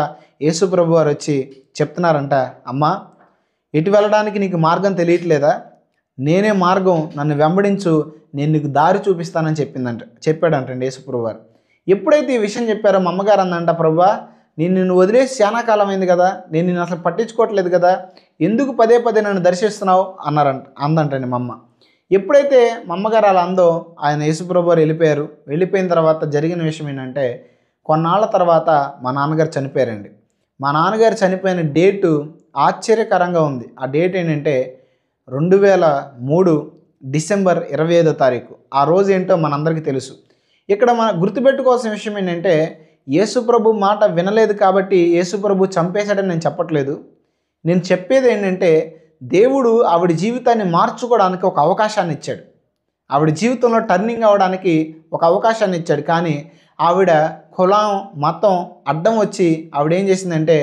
యేసు ప్రభు వారు వచ్చి చెప్తున్నారంట, అమ్మా ఎటు వెళ్ళడానికి నీకు మార్గం తెలియట్లేదా? నేనే మార్గం, నన్ను వెంబడించు, నేను నీకు దారి చూపిస్తానని చెప్పాడంటండి యేసు ప్రభు వారు. ఎప్పుడైతే ఈ విషయం చెప్పారో మా అమ్మగారు అందంట, ప్రభువా నిన్ను వదిలేసి చాలా కాలం అయింది కదా, నేను నిన్ను అసలు పట్టించుకోవట్లేదు కదా, ఎందుకు పదే నన్ను దర్శిస్తున్నావు అందంటండి మా అమ్మ. ఎప్పుడైతే మా అమ్మగారు అలా అందో ఆయన యేసు ప్రభు వారు వెళ్ళిపోయారు. వెళ్ళిపోయిన తర్వాత జరిగిన విషయం ఏంటంటే, కొన్నాళ్ళ తర్వాత మా నాన్నగారు చనిపోయారండి. మా నాన్నగారు చనిపోయిన డేటు ఆశ్చర్యకరంగా ఉంది. ఆ డేట్ ఏంటంటే 2003 డిసెంబర్ 25వ తారీఖు. ఆ రోజు ఏంటో మనందరికీ తెలుసు. ఇక్కడ మనం గుర్తుపెట్టుకోవాల్సిన విషయం ఏంటంటే, యేసు ప్రభు మాట వినలేదు కాబట్టి యేసు ప్రభు చంపేశాడని నేను చెప్పట్లేదు. నేను చెప్పేది ఏంటంటే, దేవుడు ఆవిడ జీవితాన్ని మార్చుకోవడానికి ఒక అవకాశాన్ని ఇచ్చాడు. ఆవిడ జీవితంలో టర్నింగ్ అవ్వడానికి ఒక అవకాశాన్ని ఇచ్చాడు. కానీ ఆవిడ కులం, మతం అడ్డం వచ్చి ఆవిడ ఏం చేసిందంటే,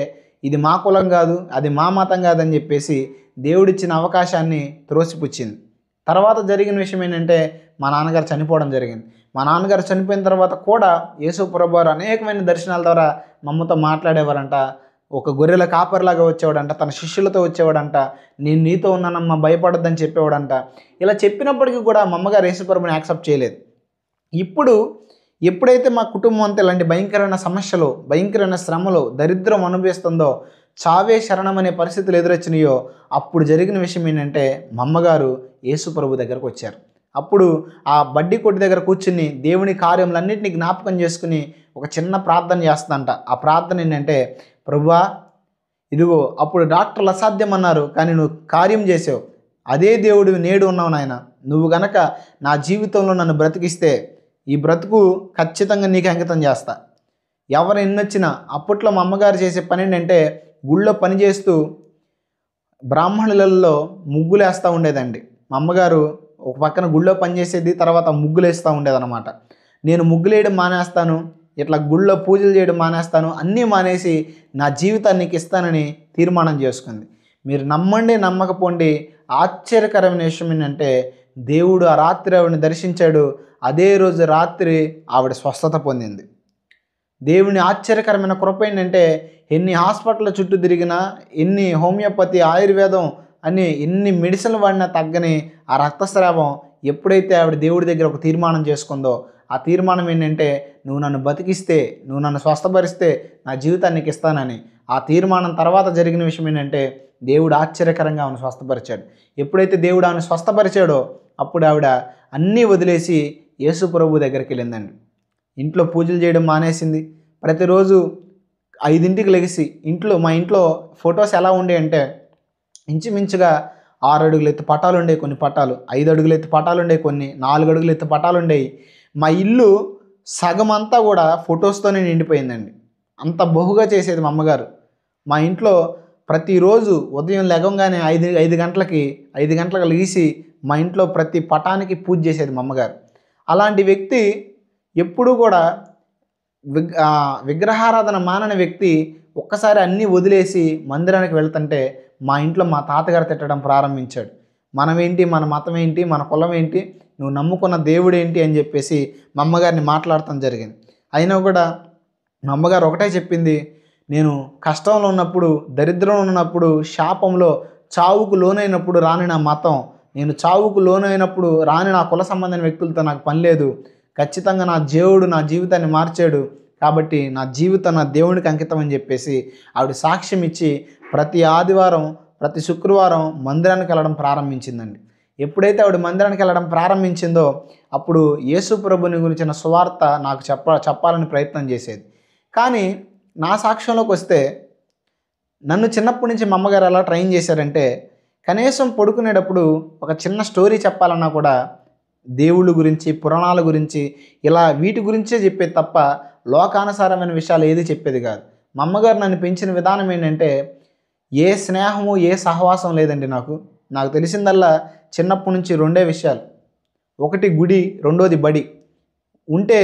ఇది మా కులం కాదు, అది మా మతం కాదని చెప్పేసి దేవుడిచ్చిన అవకాశాన్ని త్రోసిపుచ్చింది. తర్వాత జరిగిన విషయం ఏంటంటే, మా నాన్నగారు చనిపోవడం జరిగింది. మా నాన్నగారు చనిపోయిన తర్వాత కూడా యేసు ప్రభు వారు అనేకమైన దర్శనాల ద్వారా మా అమ్మతో మాట్లాడేవారంట. ఒక గొర్రెల కాపరిలాగా వచ్చేవాడంట, తన శిష్యులతో వచ్చేవాడంట, నేను నీతో ఉన్నానమ్మా భయపడొద్దని చెప్పేవాడంట. ఇలా చెప్పినప్పటికీ కూడా మా అమ్మగారు యేసు ప్రభుని యాక్సెప్ట్ చేయలేదు. ఇప్పుడు ఎప్పుడైతే మా కుటుంబం అంతా ఇలాంటి భయంకరమైన సమస్యలు, భయంకరమైన శ్రమలు, దరిద్రం అనుభవిస్తుందో, చావే శరణం అనే పరిస్థితులు ఎదురొచ్చినాయో, అప్పుడు జరిగిన విషయం ఏంటంటే, మా అమ్మగారు యేసు ప్రభు దగ్గరకు వచ్చారు. అప్పుడు ఆ బడ్డీ కొట్టు దగ్గర కూర్చుని దేవుని కార్యములన్నింటినీ జ్ఞాపకం చేసుకుని ఒక చిన్న ప్రార్థన చేస్తుందంట. ఆ ప్రార్థన ఏంటంటే, ప్రభువా ఇదిగో అప్పుడు డాక్టర్లు అసాధ్యం అన్నారు, కానీ నువ్వు కార్యం చేసావు. అదే దేవుడు నేడు ఉన్నావు నాయన. నువ్వు గనక నా జీవితంలో నన్ను బ్రతికిస్తే ఈ బ్రతుకు ఖచ్చితంగా నీకు అంకితం చేస్తా. ఎవరు ఎన్నొచ్చినా అప్పట్లో మా అమ్మగారు చేసే పని ఏంటంటే, గుళ్ళో పని చేస్తూ బ్రాహ్మణులలో ముగ్గులు వేస్తూ ఉండేదండి. మా అమ్మగారు ఒక పక్కన గుళ్ళో పనిచేసేది, తర్వాత ముగ్గులు వేస్తూ ఉండేదన్నమాట. నేను ముగ్గులు వేయడం మానేస్తాను, ఇట్లా గుళ్ళో పూజలు చేయడం మానేస్తాను, అన్నీ మానేసి నా జీవితాన్ని నీకు ఇస్తానని తీర్మానం చేసుకుంది. మీరు నమ్మండి నమ్మకపోండి, ఆశ్చర్యకరమైన విషయం ఏంటంటే దేవుడు ఆ రాత్రి ఆవిడని దర్శించాడు. అదే రోజు రాత్రి ఆవిడ స్వస్థత పొందింది. దేవుని ఆశ్చర్యకరమైన కృప ఏంటంటే, ఎన్ని హాస్పిటల్ చుట్టూ తిరిగినా, ఎన్ని హోమియోపతి ఆయుర్వేదం అని ఎన్ని మెడిసిన్లు వాడినా తగ్గని ఆ రక్తస్రావం ఎప్పుడైతే ఆవిడ దేవుడి దగ్గర ఒక తీర్మానం చేసుకుందో, ఆ తీర్మానం ఏంటంటే, నువ్వు నన్ను బతికిస్తే, నువ్వు నన్ను స్వస్థపరిస్తే నా జీవితానికి ఇస్తానని. ఆ తీర్మానం తర్వాత జరిగిన విషయం ఏంటంటే, దేవుడు ఆశ్చర్యకరంగా ఆమెను స్వస్థపరిచాడు. ఎప్పుడైతే దేవుడు ఆమెను స్వస్థపరిచాడో అప్పుడు ఆవిడ అన్నీ వదిలేసి యేసు ప్రభు దగ్గరికి వెళ్ళిందండి. ఇంట్లో పూజలు చేయడం మానేసింది. ప్రతిరోజు 5ంటికి లెగిసి మా ఇంట్లో ఫొటోస్ ఎలా ఉండేవి అంటే, ఇంచుమించుగా 6 అడుగుల ఎత్తు పటాలు ఉండేవి, కొన్ని పటాలు 5 అడుగుల ఎత్తు పటాలు ఉండేవి, కొన్ని 4 అడుగుల ఎత్తు పటాలు ఉండేవి. మా ఇల్లు సగం అంతా కూడా ఫొటోస్తోనే నిండిపోయిందండి. అంత బహుగా చేసేది మా అమ్మగారు. మా ఇంట్లో ప్రతిరోజు ఉదయం లెగంగానే 5 గంటలకు లేచి మా ఇంట్లో ప్రతి పటానికి పూజ చేసేది మా అమ్మగారు. అలాంటి వ్యక్తి ఎప్పుడూ కూడా విగ్రహారాధన మానని వ్యక్తి ఒక్కసారి అన్నీ వదిలేసి మందిరానికి వెళ్తుంటే మా ఇంట్లో మా తాతగారు తిట్టడం ప్రారంభించాడు. మనమేంటి, మన మతం ఏంటి, మన కులం ఏంటి, నువ్వు నమ్ముకున్న దేవుడు ఏంటి అని చెప్పేసి మా అమ్మగారిని మాట్లాడటం జరిగింది. అయినా కూడా మా అమ్మగారు ఒకటే చెప్పింది, నేను కష్టంలో ఉన్నప్పుడు, దరిద్రంలో ఉన్నప్పుడు, శాపంలో చావుకు లోనైనప్పుడు రాని నా మతం, నేను చావుకు లోనైనప్పుడు రాని నా కుల సంబంధమైన వ్యక్తులతో నాకు పని లేదు. ఖచ్చితంగా నా దేవుడు నా జీవితాన్ని మార్చాడు, కాబట్టి నా జీవితం నా దేవునికి అంకితం అని చెప్పేసి ఆవిడ సాక్ష్యం ఇచ్చి ప్రతి ఆదివారం, ప్రతి శుక్రవారం మందిరానికి వెళ్ళడం ప్రారంభించిందండి. ఎప్పుడైతే ఆవిడ మందిరానికి వెళ్ళడం ప్రారంభించిందో అప్పుడు యేసు ప్రభుని గురించిన సువార్త నాకు చెప్పాలని ప్రయత్నం చేసేది. కానీ నా సాక్ష్యంలోకి వస్తే, నన్ను చిన్నప్పటి నుంచి మా అమ్మగారు ఎలా ట్రైన్ చేశారంటే, కనీసం పడుకునేటప్పుడు ఒక చిన్న స్టోరీ చెప్పాలన్నా కూడా దేవుళ్ళ గురించి, పురాణాల గురించి, ఇలా వీటి గురించే చెప్పేది తప్ప లోకానుసారమైన విషయాలు ఏది చెప్పేది కాదు. మా అమ్మగారు నన్ను పెంచిన విధానం ఏంటంటే, ఏ స్నేహము, ఏ సహవాసం లేదండి నాకు తెలిసిందల్లా చిన్నప్పటి నుంచి 2 విషయాలు. ఒకటి గుడి, రెండోది బడి. ఉంటే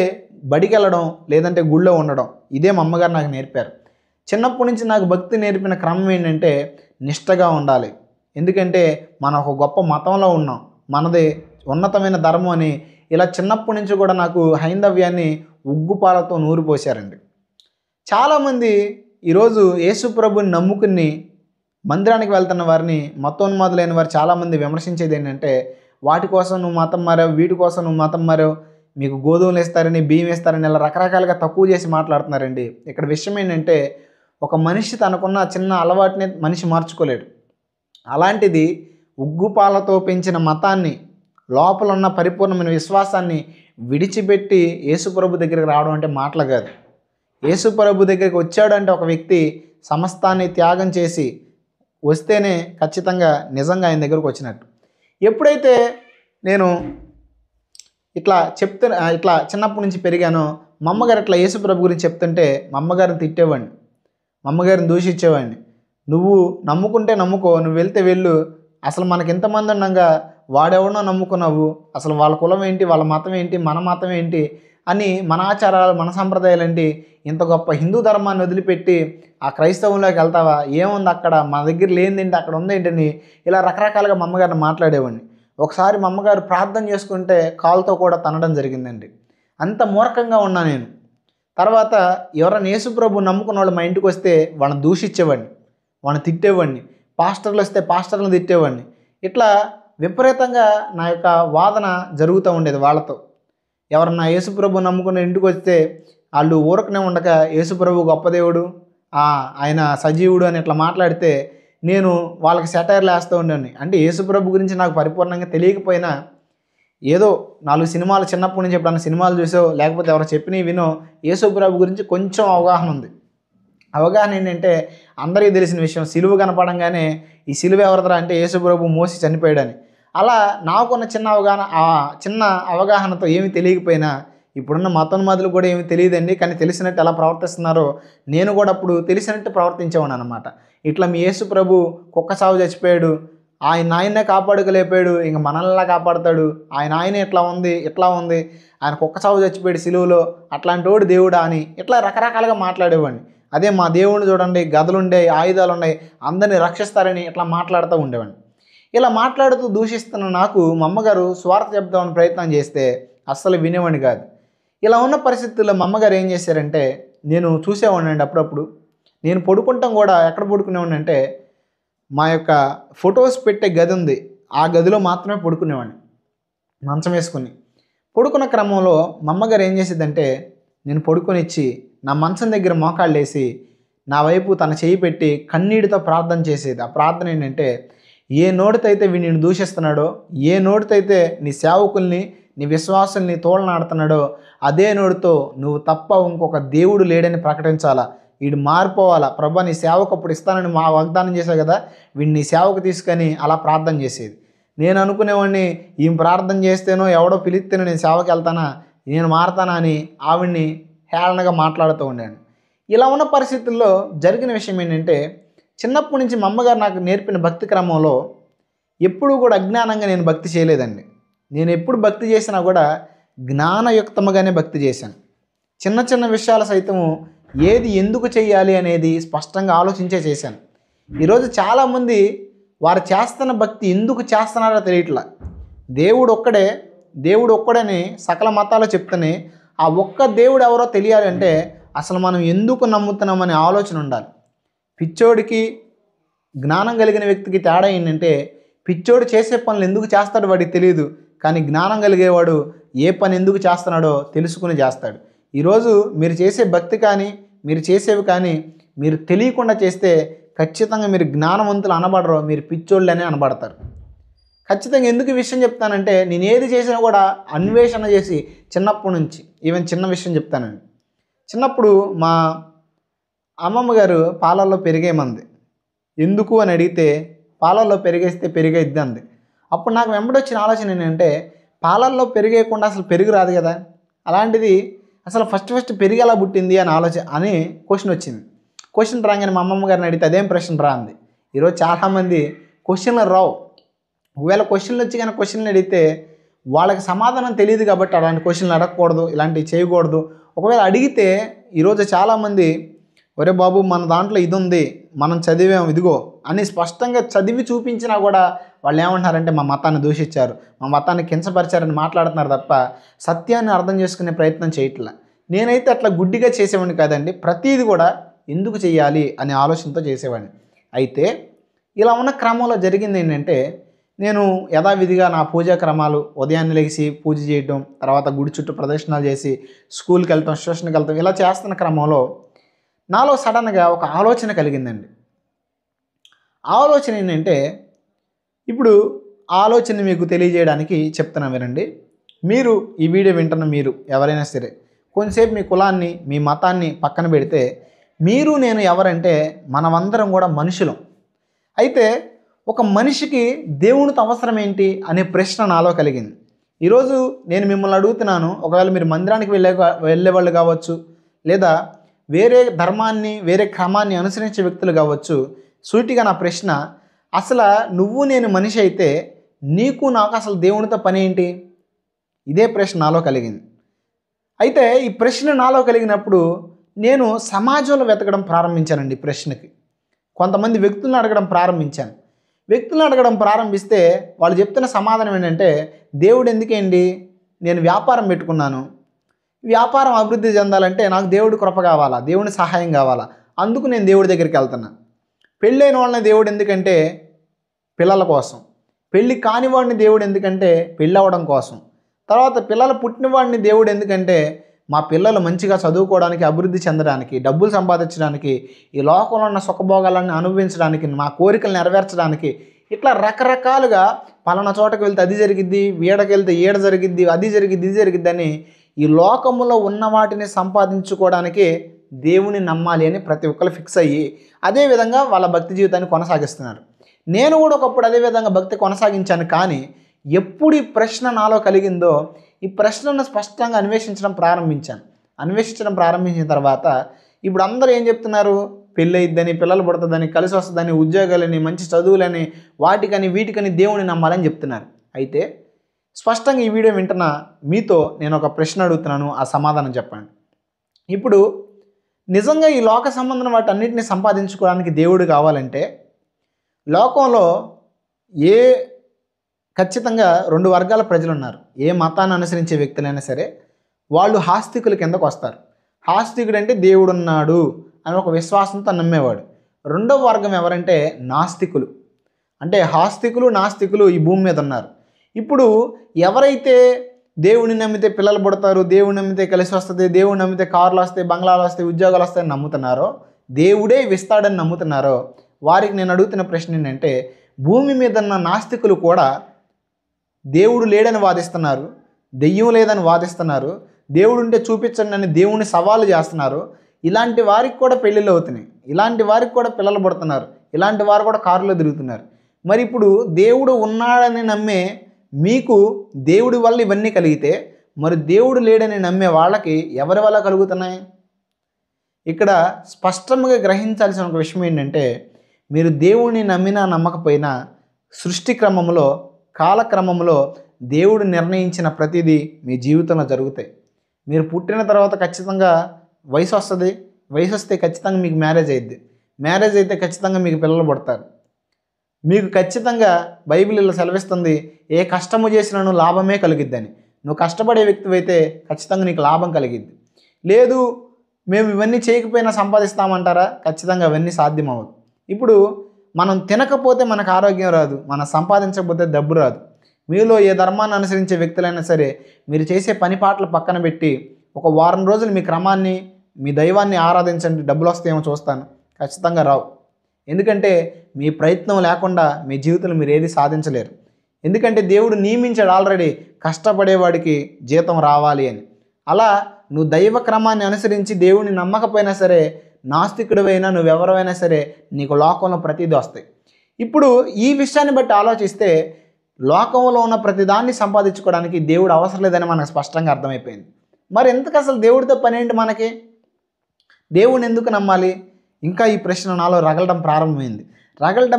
బడికి వెళ్ళడం, లేదంటే గుళ్ళో ఉండడం. ఇదే మా అమ్మగారు నాకు నేర్పారు. చిన్నప్పటి నుంచి నాకు భక్తి నేర్పిన క్రమం ఏంటంటే, నిష్టగా ఉండాలి. ఎందుకంటే మనం ఒక గొప్ప మతంలో ఉన్నాం, మనది ఉన్నతమైన ధర్మం అని ఇలా చిన్నప్పటి నుంచి కూడా నాకు హైందవ్యాన్ని ఉగ్గుపాలతో నూరిపోశారండి. చాలామంది ఈరోజు యేసు ప్రభుని నమ్ముకుని మందిరానికి వెళ్తున్న వారిని, మతోన్మాదులైన వారు చాలామంది విమర్శించేది ఏంటంటే, వాటి కోసం నువ్వు మతం మారావు, వీటి కోసం నువ్వు మతం మారావు, మీకు గోధుమలు ఇస్తారని, బియ్యం ఇస్తారని ఇలా రకరకాలుగా తక్కువ చేసి మాట్లాడుతున్నారండి. ఇక్కడ విషయం ఏంటంటే, ఒక మనిషి తనకున్న చిన్న అలవాటుని మనిషి మార్చుకోలేడు. అలాంటిది ఉగ్గుపాలతో పెంచిన మతాన్ని, లోపల ఉన్న పరిపూర్ణమైన విశ్వాసాన్ని విడిచిపెట్టి యేసుప్రభు దగ్గరికి రావడం అంటే మాటలు కాదు. యేసుప్రభు దగ్గరికి వచ్చాడు అంటే ఒక వ్యక్తి సమస్తాన్ని త్యాగం చేసి వస్తేనే ఖచ్చితంగా నిజంగా ఆయన దగ్గరకు వచ్చినట్టు. ఎప్పుడైతే నేను ఇట్లా చిన్నప్పటి నుంచి పెరిగానో, మా అమ్మగారు ఇట్లా యేసుప్రభు గురించి చెప్తుంటే మా అమ్మగారిని తిట్టేవాడిని, మా అమ్మగారిని దూషించేవాడిని. నువ్వు నమ్ముకుంటే నమ్ముకో, నువ్వు వెళ్తే వెళ్ళు, అసలు మనకి ఎంతమంది ఉండగా వాడెవడో నమ్ముకున్నావు, అసలు వాళ్ళ కులం ఏంటి, వాళ్ళ మతం ఏంటి, మన మతం ఏంటి అని, మన ఆచారాలు, మన సంప్రదాయాలు ఏంటి, ఇంత గొప్ప హిందూ ధర్మాన్ని వదిలిపెట్టి ఆ క్రైస్తవంలోకి వెళ్తావా, ఏముంది అక్కడ, మన దగ్గర లేనిదేంటి, అక్కడ ఉందేంటని ఇలా రకరకాలుగా మా అమ్మగారిని మాట్లాడేవాడిని. ఒకసారి మా అమ్మగారు ప్రార్థన చేసుకుంటే కాలుతో కూడా తనడం జరిగిందండి. అంత మూర్ఖంగా ఉన్నా నేను. తర్వాత ఎవరైనా యేసుప్రభు నమ్ముకున్న వాళ్ళు మా ఇంటికి వస్తే వాళ్ళని దూషించేవాడిని, వాళ్ళని తిట్టేవాడిని, పాస్టర్లు వస్తే పాస్టర్లను తిట్టేవాడిని. ఇట్లా విపరీతంగా నా యొక్క వాదన జరుగుతూ ఉండేది వాళ్ళతో. ఎవరన్నా యేసుప్రభు నమ్ముకున్న ఇంటికి వస్తే వాళ్ళు ఊరకనే ఉండక యేసుప్రభు గొప్ప దేవుడు, ఆయన సజీవుడు అని ఇట్లా మాట్లాడితే నేను వాళ్ళకి సెటైర్లు వేస్తూ ఉండేవాడిని. అంటే యేసుప్రభు గురించి నాకు పరిపూర్ణంగా తెలియకపోయినా ఏదో 4 సినిమాలు చిన్నప్పటి నుంచి ఎప్పుడన్నా సినిమాలు చూసో లేకపోతే ఎవరో చెప్పినవి వినో యేసు ప్రభు గురించి కొంచెం అవగాహన ఉంది. అవగాహన ఏంటంటే అందరికీ తెలిసిన విషయం, సిలువ కనపడంగానే ఈ సిలువ ఎవరిదరా అంటే యేసు ప్రభు మోసి చనిపోయాడని. అలా నాకున్న చిన్న అవగాహనతో ఏమి తెలియకపోయినా ఇప్పుడున్న మతోన్మాదులు కూడా ఏమి తెలియదండి, కానీ తెలిసినట్టు ఎలా ప్రవర్తిస్తున్నారో నేను కూడా అప్పుడు తెలిసినట్టు ప్రవర్తించేవాడు అనమాట. ఇట్లా మీ యేసు ప్రభు కుక్క సావు చచ్చిపోయాడు, ఆయన్నే కాపాడుకోలేపాడు, ఇంక మనల్లా కాపాడుతాడు, ఆయన ఇట్లా ఉంది, ఆయన కుక్క సావు చచ్చిపోయాడు సిలువలో, అట్లాంటి వాడు దేవుడా అని ఇట్లా రకరకాలుగా మాట్లాడేవాడిని. అదే మా దేవుడిని చూడండి, గదలుండాయి, ఆయుధాలు ఉన్నాయి, అందరినీ రక్షిస్తారని ఇట్లా మాట్లాడుతూ ఉండేవాడిని. ఇలా మాట్లాడుతూ దూషిస్తున్న నాకు మా అమ్మగారు స్వార్థ చెప్దామని ప్రయత్నం చేస్తే అస్సలు వినేవాడిని కాదు. ఇలా ఉన్న పరిస్థితుల్లో మా అమ్మగారు ఏం చేశారంటే, నేను చూసేవాడిని అండి అప్పుడప్పుడు. నేను పడుకుంటాం కూడా ఎక్కడ పడుకునేవాడిని అంటే మా యొక్క ఫొటోస్ పెట్టే గది ఉంది, ఆ గదిలో మాత్రమే పడుకునేవాడిని మంచం వేసుకుని. పడుకున్న క్రమంలో మా అమ్మగారు ఏం చేసేదంటే నేను పడుకొనిచ్చి నా మంచం దగ్గర మోకాళ్ళు వేసి నా వైపు తన చేయి పెట్టి కన్నీటితో ప్రార్థన చేసేది. ఆ ప్రార్థన ఏంటంటే, ఏ నోటితైతే వీడిని దూషిస్తున్నాడో, ఏ నోటితైతే నీ సేవకుల్ని నీ విశ్వాసుల్ని తోలనాడుతున్నాడో అదే నోటితో నువ్వు తప్ప ఇంకొక దేవుడు లేడని ప్రకటించాలా, వీడు మారిపోవాలా, ప్రభా నీ సేవకు అప్పుడు ఇస్తానని మా వాగ్దానం చేశావు కదా, వీడిని నీ సేవకు తీసుకొని అలా ప్రార్థన చేసేది. నేను అనుకునేవాడిని ఈమె ప్రార్థన చేస్తేనో ఎవడో పిలిస్తేనో నేను సేవకి వెళ్తానా, నేను మారతానా అని ఆవిడ్ని హేళనగా మాట్లాడుతూ ఉండాను. ఇలా ఉన్న పరిస్థితుల్లో జరిగిన విషయం ఏంటంటే, చిన్నప్పటి నుంచి మా అమ్మగారు నాకు నేర్పిన భక్తి క్రమంలో ఎప్పుడూ కూడా అజ్ఞానంగా నేను భక్తి చేయలేదండి. నేను ఎప్పుడు భక్తి చేసినా కూడా జ్ఞానయుక్తముగానే భక్తి చేశాను. చిన్న చిన్న విషయాలు సైతము ఏది ఎందుకు చేయాలి అనేది స్పష్టంగా ఆలోచించే చేశాను. ఈరోజు చాలామంది వారు చేస్తున్న భక్తి ఎందుకు చేస్తున్నారో తెలియట్లా. దేవుడు ఒక్కడని సకల మతాలు చెప్తేనే ఆ ఒక్క దేవుడు ఎవరో తెలియాలంటే అసలు మనం ఎందుకు నమ్ముతున్నామనే ఆలోచన ఉండాలి. పిచ్చోడికి జ్ఞానం కలిగిన వ్యక్తికి తేడా ఏంటంటే, పిచ్చోడు చేసే పనులు ఎందుకు చేస్తాడో వాడికి తెలియదు, కానీ జ్ఞానం కలిగేవాడు ఏ పని ఎందుకు చేస్తున్నాడో తెలుసుకుని చేస్తాడు. ఈరోజు మీరు చేసే భక్తి కానీ మీరు చేసేవి కానీ మీరు తెలియకుండా చేస్తే ఖచ్చితంగా మీరు జ్ఞానవంతులు అనబడరు, మీరు పిచ్చోళ్ళనే అనబడతారు. ఖచ్చితంగా ఎందుకు ఈ విషయం చెప్తానంటే, నేను ఏది చేసినా కూడా అన్వేషణ చేసి చిన్నప్పటి నుంచి, ఈవెన్ చిన్న విషయం చెప్తానండి. చిన్నప్పుడు మా అమ్మమ్మ గారు పాలల్లో పెరిగేమంది. ఎందుకు అని అడిగితే పాలల్లో పెరిగేస్తే పెరిగేద్ది అంది. అప్పుడు నాకు వెంబడొచ్చిన ఆలోచన ఏంటంటే, పాలల్లో పెరిగేయకుండా అసలు పెరుగు రాదు కదా, అలాంటిది అసలు ఫస్ట్ పెరుగు ఎలా పుట్టింది అని క్వశ్చన్ వచ్చింది. క్వశ్చన్ రాగానే మా అమ్మమ్మ గారిని అడిగితే అదేం ప్రశ్న రా అంది. ఈరోజు చాలామంది క్వశ్చన్లు రావు. ఒకవేళ క్వశ్చన్లు వచ్చి కానీ క్వశ్చన్లు అడిగితే వాళ్ళకి సమాధానం తెలియదు కాబట్టి అలాంటి క్వశ్చన్లు అడగకూడదు, ఇలాంటివి చేయకూడదు. ఒకవేళ అడిగితే ఈరోజు చాలామంది ఒరే బాబు మన దాంట్లో ఇది ఉంది, మనం చదివాం ఇదిగో అని స్పష్టంగా చదివి చూపించినా కూడా వాళ్ళు ఏమంటున్నారంటే మా మతాన్ని దూషించారు, మా మతాన్ని కించపరిచారని మాట్లాడుతున్నారు తప్ప సత్యాన్ని అర్థం చేసుకునే ప్రయత్నం చేయట్లా. నేనైతే అట్లా గుడ్డిగా చేసేవాడిని కాదండి. ప్రతీది కూడా ఎందుకు చేయాలి అనే ఆలోచనతో చేసేవాడిని. అయితే ఇలా ఉన్న క్రమంలో జరిగింది ఏంటంటే, నేను యథావిధిగా నా పూజా క్రమాలు ఉదయాన్నే లేచి పూజ చేయడం, తర్వాత గుడి చుట్టూ ప్రదర్శనలు చేసి స్కూల్కి వెళ్తాం, ట్యూషన్కి వెళ్తాం, ఇలా చేస్తున్న క్రమంలో నాలో సడన్గా ఒక ఆలోచన కలిగిందండి. ఆలోచన ఏంటంటే, ఇప్పుడు ఆలోచన మీకు తెలియజేయడానికి చెప్తున్నా వినండి. మీరు ఈ వీడియో వింటున్న మీరు ఎవరైనా సరే కొంచెంసేపు మీ కులాన్ని మీ మతాన్ని పక్కన పెడితే, మీరు నేను ఎవరంటే మనమందరం కూడా మనుషులం. అయితే ఒక మనిషికి దేవునితో అవసరం ఏంటి అనే ప్రశ్న నాలో కలిగింది. ఈరోజు నేను మిమ్మల్ని అడుగుతున్నాను, ఒకవేళ మీరు మందిరానికి వెళ్ళేవాళ్ళు కావచ్చు, లేదా వేరే ధర్మాన్ని వేరే క్రమాన్ని అనుసరించే వ్యక్తులు కావచ్చు, సూటిగా నా ప్రశ్న, అసలు నువ్వు నేను మనిషి అయితే నీకు నాకు అసలు దేవునితో పని ఏంటి? ఇదే ప్రశ్న నాలో కలిగింది. అయితే ఈ ప్రశ్న నాలో కలిగినప్పుడు నేను సమాజంలో వెతకడం ప్రారంభించానండి. ప్రశ్నకి కొంతమంది వ్యక్తులను అడగడం ప్రారంభించాను. వ్యక్తులను అడగడం ప్రారంభిస్తే వాళ్ళు చెప్తున్న సమాధానం ఏంటంటే, దేవుడు ఎందుకేంటి, నేను వ్యాపారం పెట్టుకున్నాను, వ్యాపారం అభివృద్ధి చెందాలంటే నాకు దేవుడి కృప కావాలా, దేవుని సహాయం కావాలా, అందుకు నేను దేవుడి దగ్గరికి వెళ్తున్నా. పెళ్ళైన వాళ్ళని దేవుడు ఎందుకంటే పిల్లల కోసం, పెళ్ళి కానివాడిని దేవుడు ఎందుకంటే పెళ్ళి అవ్వడం కోసం, తర్వాత పిల్లలు పుట్టినవాడిని దేవుడు ఎందుకంటే మా పిల్లలు మంచిగా చదువుకోవడానికి, అభివృద్ధి చెందడానికి, డబ్బులు సంపాదించడానికి, ఈ లోకంలో ఉన్న సుఖభోగాలన్నీ అనుభవించడానికి, మా కోరికలు నెరవేర్చడానికి, ఇట్లా రకరకాలుగా పలానా చోటకి వెళ్తే అది జరిగిద్ది, ఈడకి వెళ్తే ఈడ జరిగిద్ది, అది జరిగిద్ది, ఇది జరిగిద్ది అని ఈ లోకములో ఉన్న వాటిని సంపాదించుకోవడానికి దేవుని నమ్మాలి అని ప్రతి ఒక్కరు ఫిక్స్ అయ్యి అదేవిధంగా వాళ్ళ భక్తి జీవితాన్ని కొనసాగిస్తున్నారు. నేను కూడా ఒకప్పుడు అదేవిధంగా భక్తి కొనసాగించాను. కానీ ఎప్పుడు ఈ ప్రశ్న నాలో కలిగిందో ఈ ప్రశ్నను స్పష్టంగా అన్వేషించడం ప్రారంభించిన తర్వాత ఇప్పుడు అందరూ ఏం చెప్తున్నారు? పెళ్ళి అయిద్దని, పిల్లలు పుడుతుందని, కలిసి వస్తుందని, ఉద్యోగాలని, మంచి చదువులని, వాటికని వీటికని దేవుని నమ్మాలని చెప్తున్నారు. అయితే స్పష్టంగా ఈ వీడియో వింటున్న మీతో నేను ఒక ప్రశ్న అడుగుతున్నాను, ఆ సమాధానం చెప్పండి. ఇప్పుడు నిజంగా ఈ లోక సంబంధం వాటన్నిటిని సంపాదించుకోవడానికి దేవుడు కావాలంటే లోకంలో ఖచ్చితంగా 2 వర్గాల ప్రజలు ఉన్నారు. ఏ మతాన్ని అనుసరించే వ్యక్తులైనా సరే వాళ్ళు ఆస్తికుల కిందకు వస్తారు. ఆస్తికుడు అంటే దేవుడు ఉన్నాడు అని ఒక విశ్వాసంతో నమ్మేవాడు. రెండవ వర్గం ఎవరంటే నాస్తికులు. అంటే ఆస్తికులు నాస్తికులు ఈ భూమి మీద ఉన్నారు. ఇప్పుడు ఎవరైతే దేవుని నమ్మితే పిల్లలు పుడతారు, దేవుని నమ్మితే కలిసి వస్తుంది, దేవుని నమ్మితే కార్లు వస్తాయి, బంగ్లాలు వస్తాయి, ఉద్యోగాలు వస్తాయని నమ్ముతున్నారో, దేవుడే ఇస్తాడని నమ్ముతున్నారో వారికి నేను అడుగుతున్న ప్రశ్న ఏంటంటే భూమి మీద ఉన్న నాస్తికులు కూడా దేవుడు లేడని వాదిస్తున్నారు, దెయ్యం లేదని వాదిస్తున్నారు, దేవుడు ఉంటే చూపించండి అని దేవుని సవాలు చేస్తున్నారు. ఇలాంటి వారికి కూడా పెళ్ళిళ్ళు అవుతున్నాయి, ఇలాంటి వారికి కూడా పిల్లలు పుడుతున్నారు, ఇలాంటి వారు కూడా కారులో తిరుగుతున్నారు. మరి ఇప్పుడు దేవుడు ఉన్నాడని నమ్మే మీకు దేవుడి వల్ల ఇవన్నీ కలిగితే మరి దేవుడు లేడని నమ్మే వాళ్ళకి ఎవరి వల్ల కలుగుతున్నాయి? ఇక్కడ స్పష్టంగా గ్రహించాల్సిన ఒక విషయం ఏంటంటే మీరు దేవుడిని నమ్మినా నమ్మకపోయినా సృష్టి క్రమంలో కాలక్రమంలో దేవుడు నిర్ణయించిన ప్రతిదీ మీ జీవితంలో జరుగుతాయి. మీరు పుట్టిన తర్వాత ఖచ్చితంగా వయసు వస్తుంది, వయసు వస్తే ఖచ్చితంగా మీకు మ్యారేజ్ అయ్యిద్ది, మ్యారేజ్ అయితే ఖచ్చితంగా మీకు పిల్లలు పుడతారు. మీకు ఖచ్చితంగా బైబిల్ ఇలా సెలవిస్తుంది, ఏ కష్టము చేసినా లాభమే కలిగిద్దని. నువ్వు కష్టపడే వ్యక్తివైతే ఖచ్చితంగా నీకు లాభం కలిగిద్ది. లేదు మేము ఇవన్నీ చేయకపోయినా సంపాదిస్తామంటారా? ఖచ్చితంగా అవన్నీ సాధ్యం అవ్వదు. ఇప్పుడు మనం తినకపోతే మనకు ఆరోగ్యం రాదు, మనం సంపాదించకపోతే డబ్బు రాదు. మీలో ఏ ధర్మాన్ని అనుసరించే వ్యక్తులైనా సరే మీరు చేసే పని పాటలు పక్కన పెట్టి ఒక వారం రోజులు మీ క్రమాన్ని మీ దైవాన్ని ఆరాధించండి, డబ్బులు వస్తాయేమో చూస్తాను. ఖచ్చితంగా రావు. ఎందుకంటే మీ ప్రయత్నం లేకుండా మీ జీవితంలో మీరు ఏది సాధించలేరు. ఎందుకంటే దేవుడు నియమించాడు ఆల్రెడీ కష్టపడేవాడికి జీతం రావాలి అని. అలా నువ్వు దైవ క్రమాన్ని అనుసరించి దేవుడిని నమ్మకపోయినా సరే, నాస్తికుడివైనా నువ్వెవరైనా సరే నీకు లోకంలో ప్రతిదీ వస్తాయి. ఇప్పుడు ఈ విషయాన్ని బట్టి ఆలోచిస్తే లోకంలో ఉన్న ప్రతిదాన్ని సంపాదించుకోవడానికి దేవుడు అవసరం లేదని మనకు స్పష్టంగా అర్థమైపోయింది. మరి ఎందుకు అసలు దేవుడితో పని ఏంటి మనకి? దేవుడిని ఎందుకు నమ్మాలి? ఇంకా ఈ ప్రశ్న నాలో రగలడం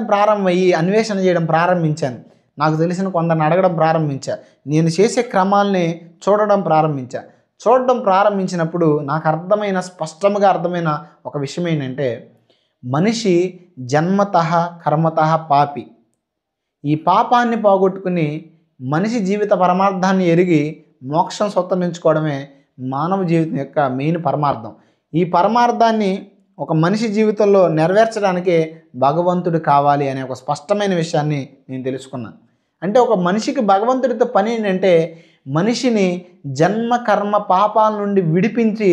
ప్రారంభమయ్యి అన్వేషణ చేయడం ప్రారంభించాను. నాకు తెలిసిన కొందరిని అడగడం ప్రారంభించా. నేను చేసే క్రమాల్ని చూడడం ప్రారంభించినప్పుడు నాకు స్పష్టంగా అర్థమైన ఒక విషయం ఏంటంటే మనిషి జన్మతః కర్మతః పాపి. ఈ పాపాన్ని పోగొట్టుకుని మనిషి జీవిత పరమార్థాన్ని ఎరిగి మోక్షం స్వతంత్రించుకోవడమే మానవ జీవితం యొక్క మెయిన్ పరమార్థం. ఈ పరమార్థాన్ని ఒక మనిషి జీవితంలో నెరవేర్చడానికే భగవంతుడు కావాలి అనే ఒక స్పష్టమైన విషయాన్ని నేను తెలుసుకున్నాను. అంటే ఒక మనిషికి భగవంతుడితో పని ఏంటంటే మనిషిని జన్మ కర్మ పాపాల నుండి విడిపించి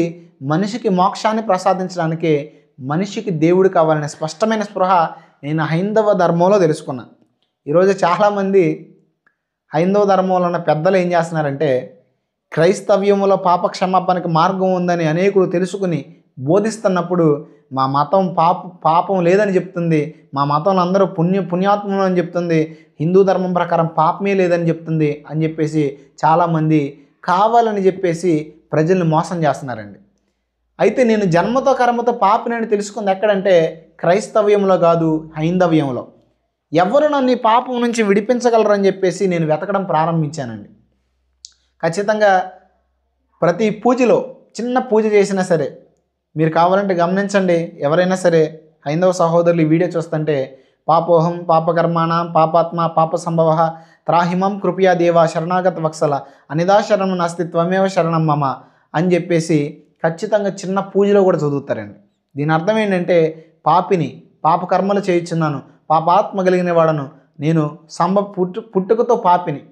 మనిషికి మోక్షాన్ని ప్రసాదించడానికే మనిషికి దేవుడు కావాలనే స్పష్టమైన స్పృహ నేను హైందవ ధర్మంలో తెలుసుకున్నాను. ఈరోజు చాలామంది హైందవ ధర్మంలో ఉన్న పెద్దలు ఏం చేస్తున్నారంటే క్రైస్తవ్యంలో పాప క్షమాపణకి మార్గం ఉందని అనేకులు తెలుసుకుని బోధిస్తున్నప్పుడు మా మతం పాపం లేదని చెప్తుంది, మా మతంలో అందరూ పుణ్యాత్ములు అని చెప్తుంది, హిందూ ధర్మం ప్రకారం పాపమే లేదని చెప్తుంది అని చెప్పేసి చాలామంది కావాలని చెప్పేసి ప్రజల్ని మోసం చేస్తున్నారండి. అయితే నేను జన్మతో కర్మతో పాపినని తెలుసుకుంది ఎక్కడంటే క్రైస్తవ్యంలో కాదు, హైందవ్యంలో. ఎవరు నన్ను ఈ పాపం నుంచి విడిపించగలరని చెప్పేసి నేను వెతకడం ప్రారంభించానండి. ఖచ్చితంగా ప్రతి పూజలో చిన్న పూజ చేసినా సరే మీరు కావాలంటే గమనించండి, ఎవరైనా సరే హైందవ సహోదరులు ఈ వీడియో చూస్తుంటే పాపోహం పాపకర్మాణం పాపాత్మ పాప సంభవ త్రాహిమం కృపయా దేవ శరణాగత వత్సల అనిదా శరణం నాస్తి త్వమేవ శరణం మమ అని చెప్పేసి ఖచ్చితంగా చిన్న పూజలో కూడా చదువుతారండి. దీని అర్థం ఏంటంటే పాపిని, పాపకర్మలు చేయించున్నాను, పాపాత్మ కలిగిన వాడను, నేను పుట్టుకతో పాపిని.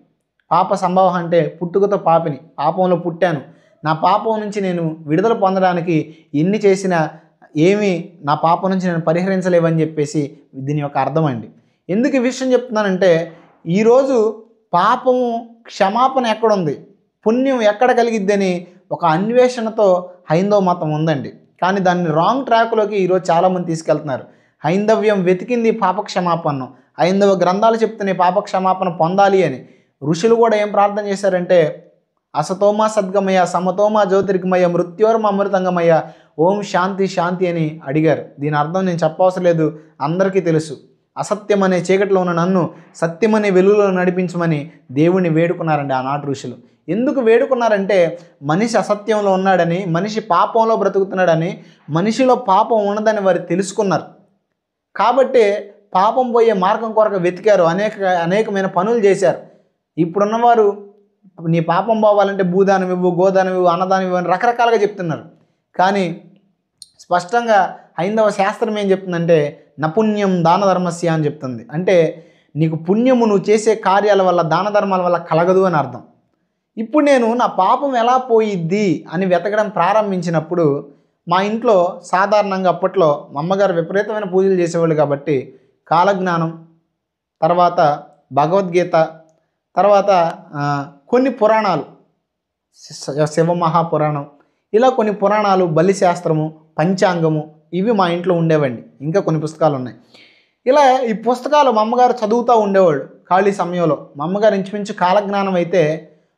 పాప సంభవం అంటే పుట్టుకతో పాపిని, పాపంలో పుట్టాను, నా పాపం నుంచి నేను విడుదల పొందడానికి ఎన్ని చేసినా ఏమీ నా పాపం నుంచి నేను పరిహరించలేవని చెప్పేసి దీని యొక్క అర్థం అండి. ఎందుకు ఈ విషయం చెప్తున్నానంటే ఈరోజు పాపము క్షమాపణ ఎక్కడుంది, పుణ్యం ఎక్కడ కలిగిద్దని ఒక అన్వేషణతో హైందవ మతం ఉందండి. కానీ దాన్ని రాంగ్ ట్రాక్లోకి ఈరోజు చాలామంది తీసుకెళ్తున్నారు. హైందవ్యం వెతికింది పాప క్షమాపణను, హైందవ గ్రంథాలు చెప్తున్నాయి పాప క్షమాపణ పొందాలి అని. ఋషులు కూడా ఏం ప్రార్థన చేశారంటే, అసతోమా సద్గమయ సమతోమా జ్యోతిర్గమయ మృత్యోర్మ అమృతంగమయ ఓం శాంతి శాంతి అని అడిగారు. దీని అర్థం నేను చెప్పవసరం లేదు, అందరికీ తెలుసు. అసత్యం అనే చీకటిలో ఉన్న నన్ను సత్యమనే వెలుగులో నడిపించమని దేవుణ్ణి వేడుకున్నారండి ఆనాటి ఋషులు. ఎందుకు వేడుకున్నారంటే మనిషి అసత్యంలో ఉన్నాడని, మనిషి పాపంలో బ్రతుకుతున్నాడని, మనిషిలో పాపం ఉన్నదని వారు తెలుసుకున్నారు. కాబట్టి పాపం పోయే మార్గం కొరకు వెతికారు, అనేకమైన పనులు చేశారు. ఇప్పుడున్నవారు నీ పాపం పోవాలంటే భూదానం ఇవ్వు, గోదానం ఇవ్వు, అన్నదానం ఇవ్వు అని రకరకాలుగా చెప్తున్నారు. కానీ స్పష్టంగా హైందవ శాస్త్రం ఏం చెప్తుందంటే నపుణ్యం దాన ధర్మస్య అని చెప్తుంది. అంటే నీకు పుణ్యము నువ్వు చేసే కార్యాల వల్ల, దాన ధర్మాల వల్ల కలగదు అని అర్థం. ఇప్పుడు నేను నా పాపం ఎలా పోయిద్ది అని వెతకడం ప్రారంభించినప్పుడు మా ఇంట్లో సాధారణంగా అప్పట్లో మా అమ్మగారు విపరీతమైన పూజలు చేసేవాళ్ళు కాబట్టి కాలజ్ఞానం, తర్వాత భగవద్గీత, తర్వాత కొన్ని పురాణాలు, శివమహాపురాణం, ఇలా కొన్ని పురాణాలు, బలిశాస్త్రము, పంచాంగము, ఇవి మా ఇంట్లో ఉండేవండి. ఇంకా కొన్ని పుస్తకాలు ఉన్నాయి. ఇలా ఈ పుస్తకాలు మా అమ్మగారు చదువుతూ ఉండేవాళ్ళు ఖాళీ సమయంలో. మా అమ్మగారు ఇంచుమించు కాలజ్ఞానం అయితే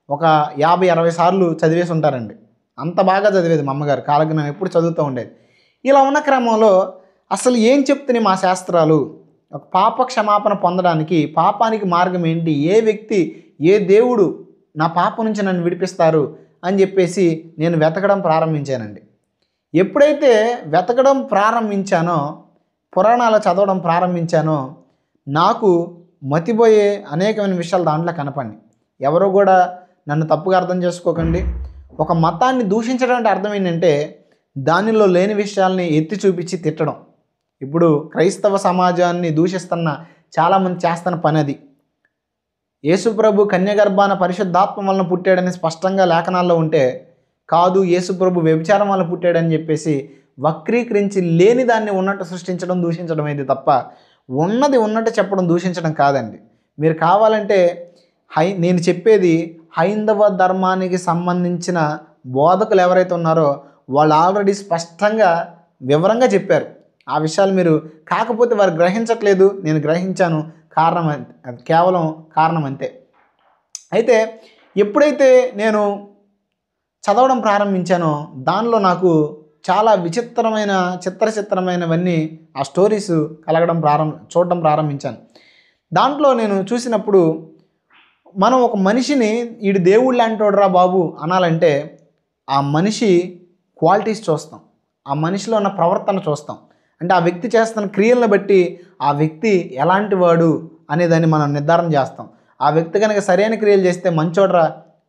ఒక 50-60 సార్లు చదివేసి ఉంటారండి. అంత బాగా చదివేది మా అమ్మగారు, కాలజ్ఞానం ఎప్పుడు చదువుతూ ఉండేది. ఇలా ఉన్న క్రమంలో అసలు ఏం చెప్తున్నాయి మా శాస్త్రాలు, ఒక పాప క్షమాపణ పొందడానికి పాపానికి మార్గం ఏంటి, ఏ వ్యక్తి, ఏ దేవుడు నా పాపం నుంచి నన్ను విడిపిస్తారు అని చెప్పేసి నేను వెతకడం ప్రారంభించానండి. ఎప్పుడైతే వెతకడం ప్రారంభించానో, పురాణాలు చదవడం ప్రారంభించానో, నాకు మతిపోయే అనేకమైన విషయాలు దాంట్లో కనపడి. ఎవరో కూడా నన్ను తప్పుగా అర్థం చేసుకోకండి. ఒక మతాన్ని దూషించడం అంటే అర్థం ఏంటంటే దానిలో లేని విషయాల్ని ఎత్తి చూపించి తిట్టడం. ఇప్పుడు క్రైస్తవ సమాజాన్ని దూషిస్తున్న చాలామంది చేస్తున్న పని అది. యేసుప్రభు కన్యగర్భాన పరిశుద్ధాత్మ వలన పుట్టాడని స్పష్టంగా లేఖనాల్లో ఉంటే, కాదు యేసుప్రభు వ్యభిచారం వల్ల పుట్టాడని చెప్పేసి వక్రీకరించి లేని దాన్ని ఉన్నట్టు సృష్టించడం, దూషించడం అయితే తప్ప ఉన్నది ఉన్నట్టు చెప్పడం దూషించడం కాదండి. మీరు కావాలంటే నేను చెప్పేది హైందవ ధర్మానికి సంబంధించిన బోధకులు ఎవరైతే ఉన్నారో వాళ్ళు ఆల్రెడీ స్పష్టంగా వివరంగా చెప్పారు ఆ విషయాలు. మీరు కాకపోతే వారు గ్రహించట్లేదు, నేను గ్రహించాను, కారణం కేవలం కారణం అంతే. అయితే ఎప్పుడైతే నేను చదవడం ప్రారంభించానో దానిలో నాకు చాలా చిత్రమైనవన్నీ ఆ స్టోరీస్ చూడడం ప్రారంభించాను. దాంట్లో నేను చూసినప్పుడు మనం ఒక మనిషిని ఈడు దేవుళ్ళు అంటోడ్రా బాబు అనాలంటే ఆ మనిషి క్వాలిటీస్ చూస్తాం, ఆ మనిషిలో ఉన్న ప్రవర్తన చూస్తాం. అంటే ఆ వ్యక్తి చేస్తున్న క్రియలను బట్టి ఆ వ్యక్తి ఎలాంటి వాడు అనేదాన్ని మనం నిర్ధారణ చేస్తాం. ఆ వ్యక్తి కనుక సరైన క్రియలు చేస్తే మంచోడ్రా,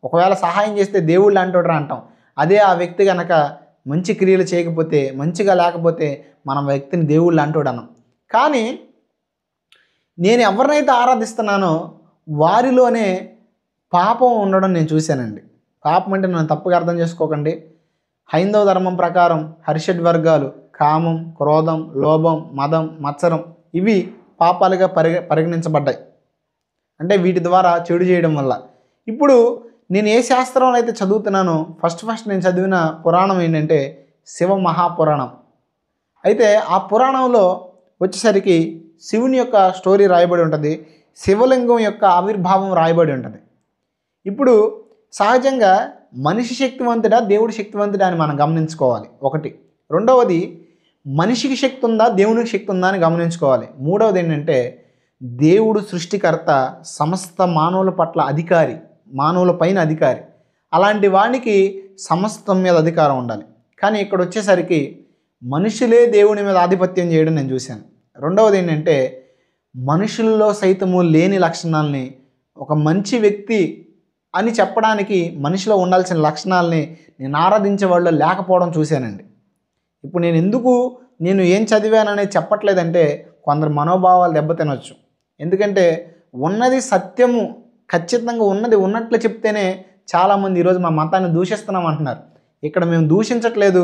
ఒకవేళ సహాయం చేస్తే దేవుళ్ళు అంటోడ్రా అంటాం. అదే ఆ వ్యక్తి కనుక మంచి క్రియలు చేయకపోతే, మంచిగా లేకపోతే మనం వ్యక్తిని దేవుళ్ళు అంటోడు అన్నాం. కానీ నేను ఎవరినైతే ఆరాధిస్తున్నానో వారిలోనే పాపం ఉండడం నేను చూశానండి. పాపం అంటే నన్ను తప్పుగా అర్థం చేసుకోకండి. హైందవ ధర్మం ప్రకారం హర్షడ్ వర్గాలు కామం, క్రోధం, లోభం, మదం, మత్సరం ఇవి పాపాలుగా పరిగణించబడ్డాయి. అంటే వీటి ద్వారా చెడు చేయడం వల్ల. ఇప్పుడు నేను ఏ శాస్త్రంలో అయితే చదువుతున్నానో ఫస్ట్ నేను చదివిన పురాణం ఏంటంటే శివ మహాపురాణం. అయితే ఆ పురాణంలో వచ్చేసరికి శివుని యొక్క స్టోరీ రాయబడి ఉంటుంది, శివలింగం యొక్క ఆవిర్భావం రాయబడి ఉంటుంది. ఇప్పుడు సహజంగా మనిషి శక్తివంతుడా, దేవుడి శక్తివంతుడా అని మనం గమనించుకోవాలి ఒకటి. రెండవది మనిషికి శక్తి ఉందా, దేవునికి శక్తి ఉందా అని గమనించుకోవాలి. మూడవది ఏంటంటే దేవుడు సృష్టికర్త, సమస్త మానవుల పట్ల అధికారి, మానవుల పైన అధికారి. అలాంటి వానికి సమస్తం మీద అధికారం ఉండాలి. కానీ ఇక్కడ వచ్చేసరికి మనుషులే దేవుని మీద ఆధిపత్యం చేయడం నేను చూశాను. రెండవది ఏంటంటే మనుషుల్లో సైతము లేని లక్షణాలని ఒక మంచి వ్యక్తి అని చెప్పడానికి మనిషిలో ఉండాల్సిన లక్షణాలని నేను ఆరాధించే వాళ్ళు లేకపోవడం చూశానండి. ఇప్పుడు నేను ఏం చదివాననేది చెప్పట్లేదంటే కొందరు మనోభావాలు దెబ్బతినొచ్చు. ఎందుకంటే ఉన్నది సత్యము, ఖచ్చితంగా ఉన్నది ఉన్నట్లు చెప్తేనే చాలామంది ఈరోజు మా మతాన్ని దూషిస్తున్నాం అంటున్నారు. ఇక్కడ మేము దూషించట్లేదు,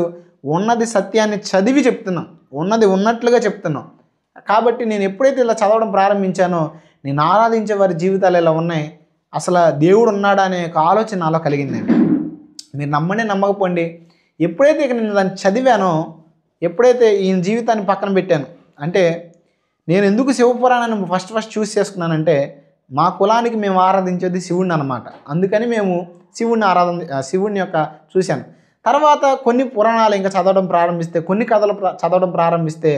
ఉన్నది సత్యాన్ని చదివి చెప్తున్నాం, ఉన్నది ఉన్నట్లుగా చెప్తున్నాం. కాబట్టి నేను ఎప్పుడైతే ఇలా చదవడం ప్రారంభించానో నేను ఆరాధించే వారి జీవితాలు ఇలా ఉన్నాయి, అసలు దేవుడు ఉన్నాడా అనే ఒక ఆలోచన నాలో కలిగిందండి. మీరు నమ్మండి నమ్మకపోండి, ఎప్పుడైతే ఇక నేను దాన్ని చదివానో, ఎప్పుడైతే ఈయన జీవితాన్ని పక్కన పెట్టాను, అంటే నేను ఎందుకు శివపురాణాన్ని ఫస్ట్ చూస్ చేసుకున్నానంటే మా కులానికి మేము ఆరాధించేది శివుడిని అనమాట. అందుకని మేము శివుడిని యొక్క చూశాను. తర్వాత కొన్ని పురాణాలు ఇంకా చదవడం ప్రారంభిస్తే, కొన్ని కథలు చదవడం ప్రారంభిస్తే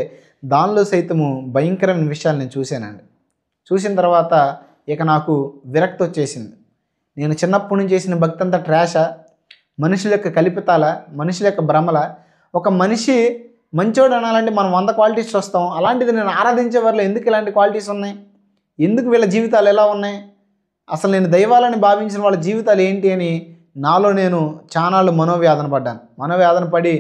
దానిలో సైతము భయంకరమైన విషయాలు నేను చూశానండి. చూసిన తర్వాత ఇక నాకు విరక్తి వచ్చేసింది. నేను చిన్నప్పటి నుంచి చేసిన భక్తి అంతా ట్రాషా, మనుషుల యొక్క కల్పితాల, మనుషుల యొక్క భ్రమల. ఒక మనిషి మంచోడు అనాలంటే మనం 100 క్వాలిటీస్ చూస్తాం. అలాంటిది నేను ఆరాధించే వారిలో ఎందుకు ఇలాంటి క్వాలిటీస్ ఉన్నాయి, ఎందుకు వీళ్ళ జీవితాలు ఎలా ఉన్నాయి, అసలు నేను దైవాలని భావించిన వాళ్ళ జీవితాలు ఏంటి అని నాలో నేను చానాళ్ళు మనోవేదన పడి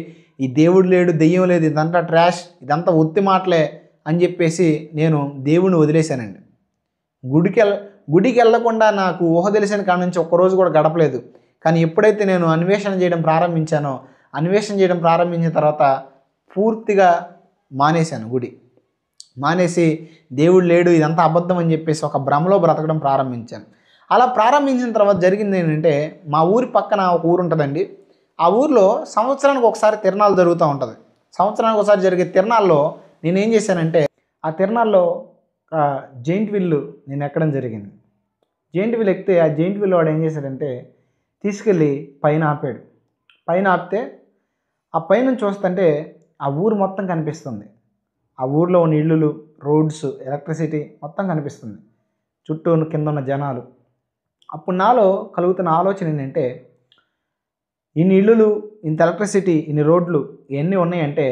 ఈ దేవుడు లేడు, దెయ్యం లేదు, ఇదంతా ట్రాష్, ఇదంతా ఒత్తి మాటలే అని చెప్పేసి నేను దేవుడిని వదిలేశానండి. గుడికి వెళ్ళకుండా నాకు ఊహ తెలిసిన కాడ నుంచి ఒక్కరోజు కూడా గడపలేదు. కానీ ఎప్పుడైతే నేను అన్వేషణ చేయడం ప్రారంభించిన తర్వాత పూర్తిగా మానేశాను. గుడి మానేసి దేవుడు లేడు, ఇదంతా అబద్ధం అని చెప్పేసి ఒక భ్రమలో బ్రతకడం ప్రారంభించాను. అలా ప్రారంభించిన తర్వాత జరిగింది ఏంటంటే, మా ఊరి పక్కన ఒక ఊరు ఉంటుందండి. ఆ ఊరిలో సంవత్సరానికి ఒకసారి తిరణాలు జరుగుతూ ఉంటుంది. సంవత్సరానికి ఒకసారి జరిగే తిరణాల్లో నేనేం చేశానంటే, ఆ తిరణాల్లో జెయింట్ వీల్ నేను ఎక్కడం జరిగింది. జెయింట్ వీల్ ఎక్కితే ఆ జెయింట్ వీల్ వాడు ఏం చేశాడంటే తీసుకెళ్ళి పైన ఆపాడు. పైన ఆపితే ఆ పైన చూస్తుంటే ఆ ఊరు మొత్తం కనిపిస్తుంది. ఆ ఊరిలో ఉన్న ఇళ్ళు, రోడ్స్, ఎలక్ట్రిసిటీ మొత్తం కనిపిస్తుంది, చుట్టూ కింద ఉన్న జనాలు. అప్పుడు నాలో కలుగుతున్న ఆలోచన ఏంటంటే, ఇన్ని ఇళ్ళు, ఇంత ఎలక్ట్రిసిటీ, ఇన్ని రోడ్లు ఇవన్నీ ఉన్నాయంటే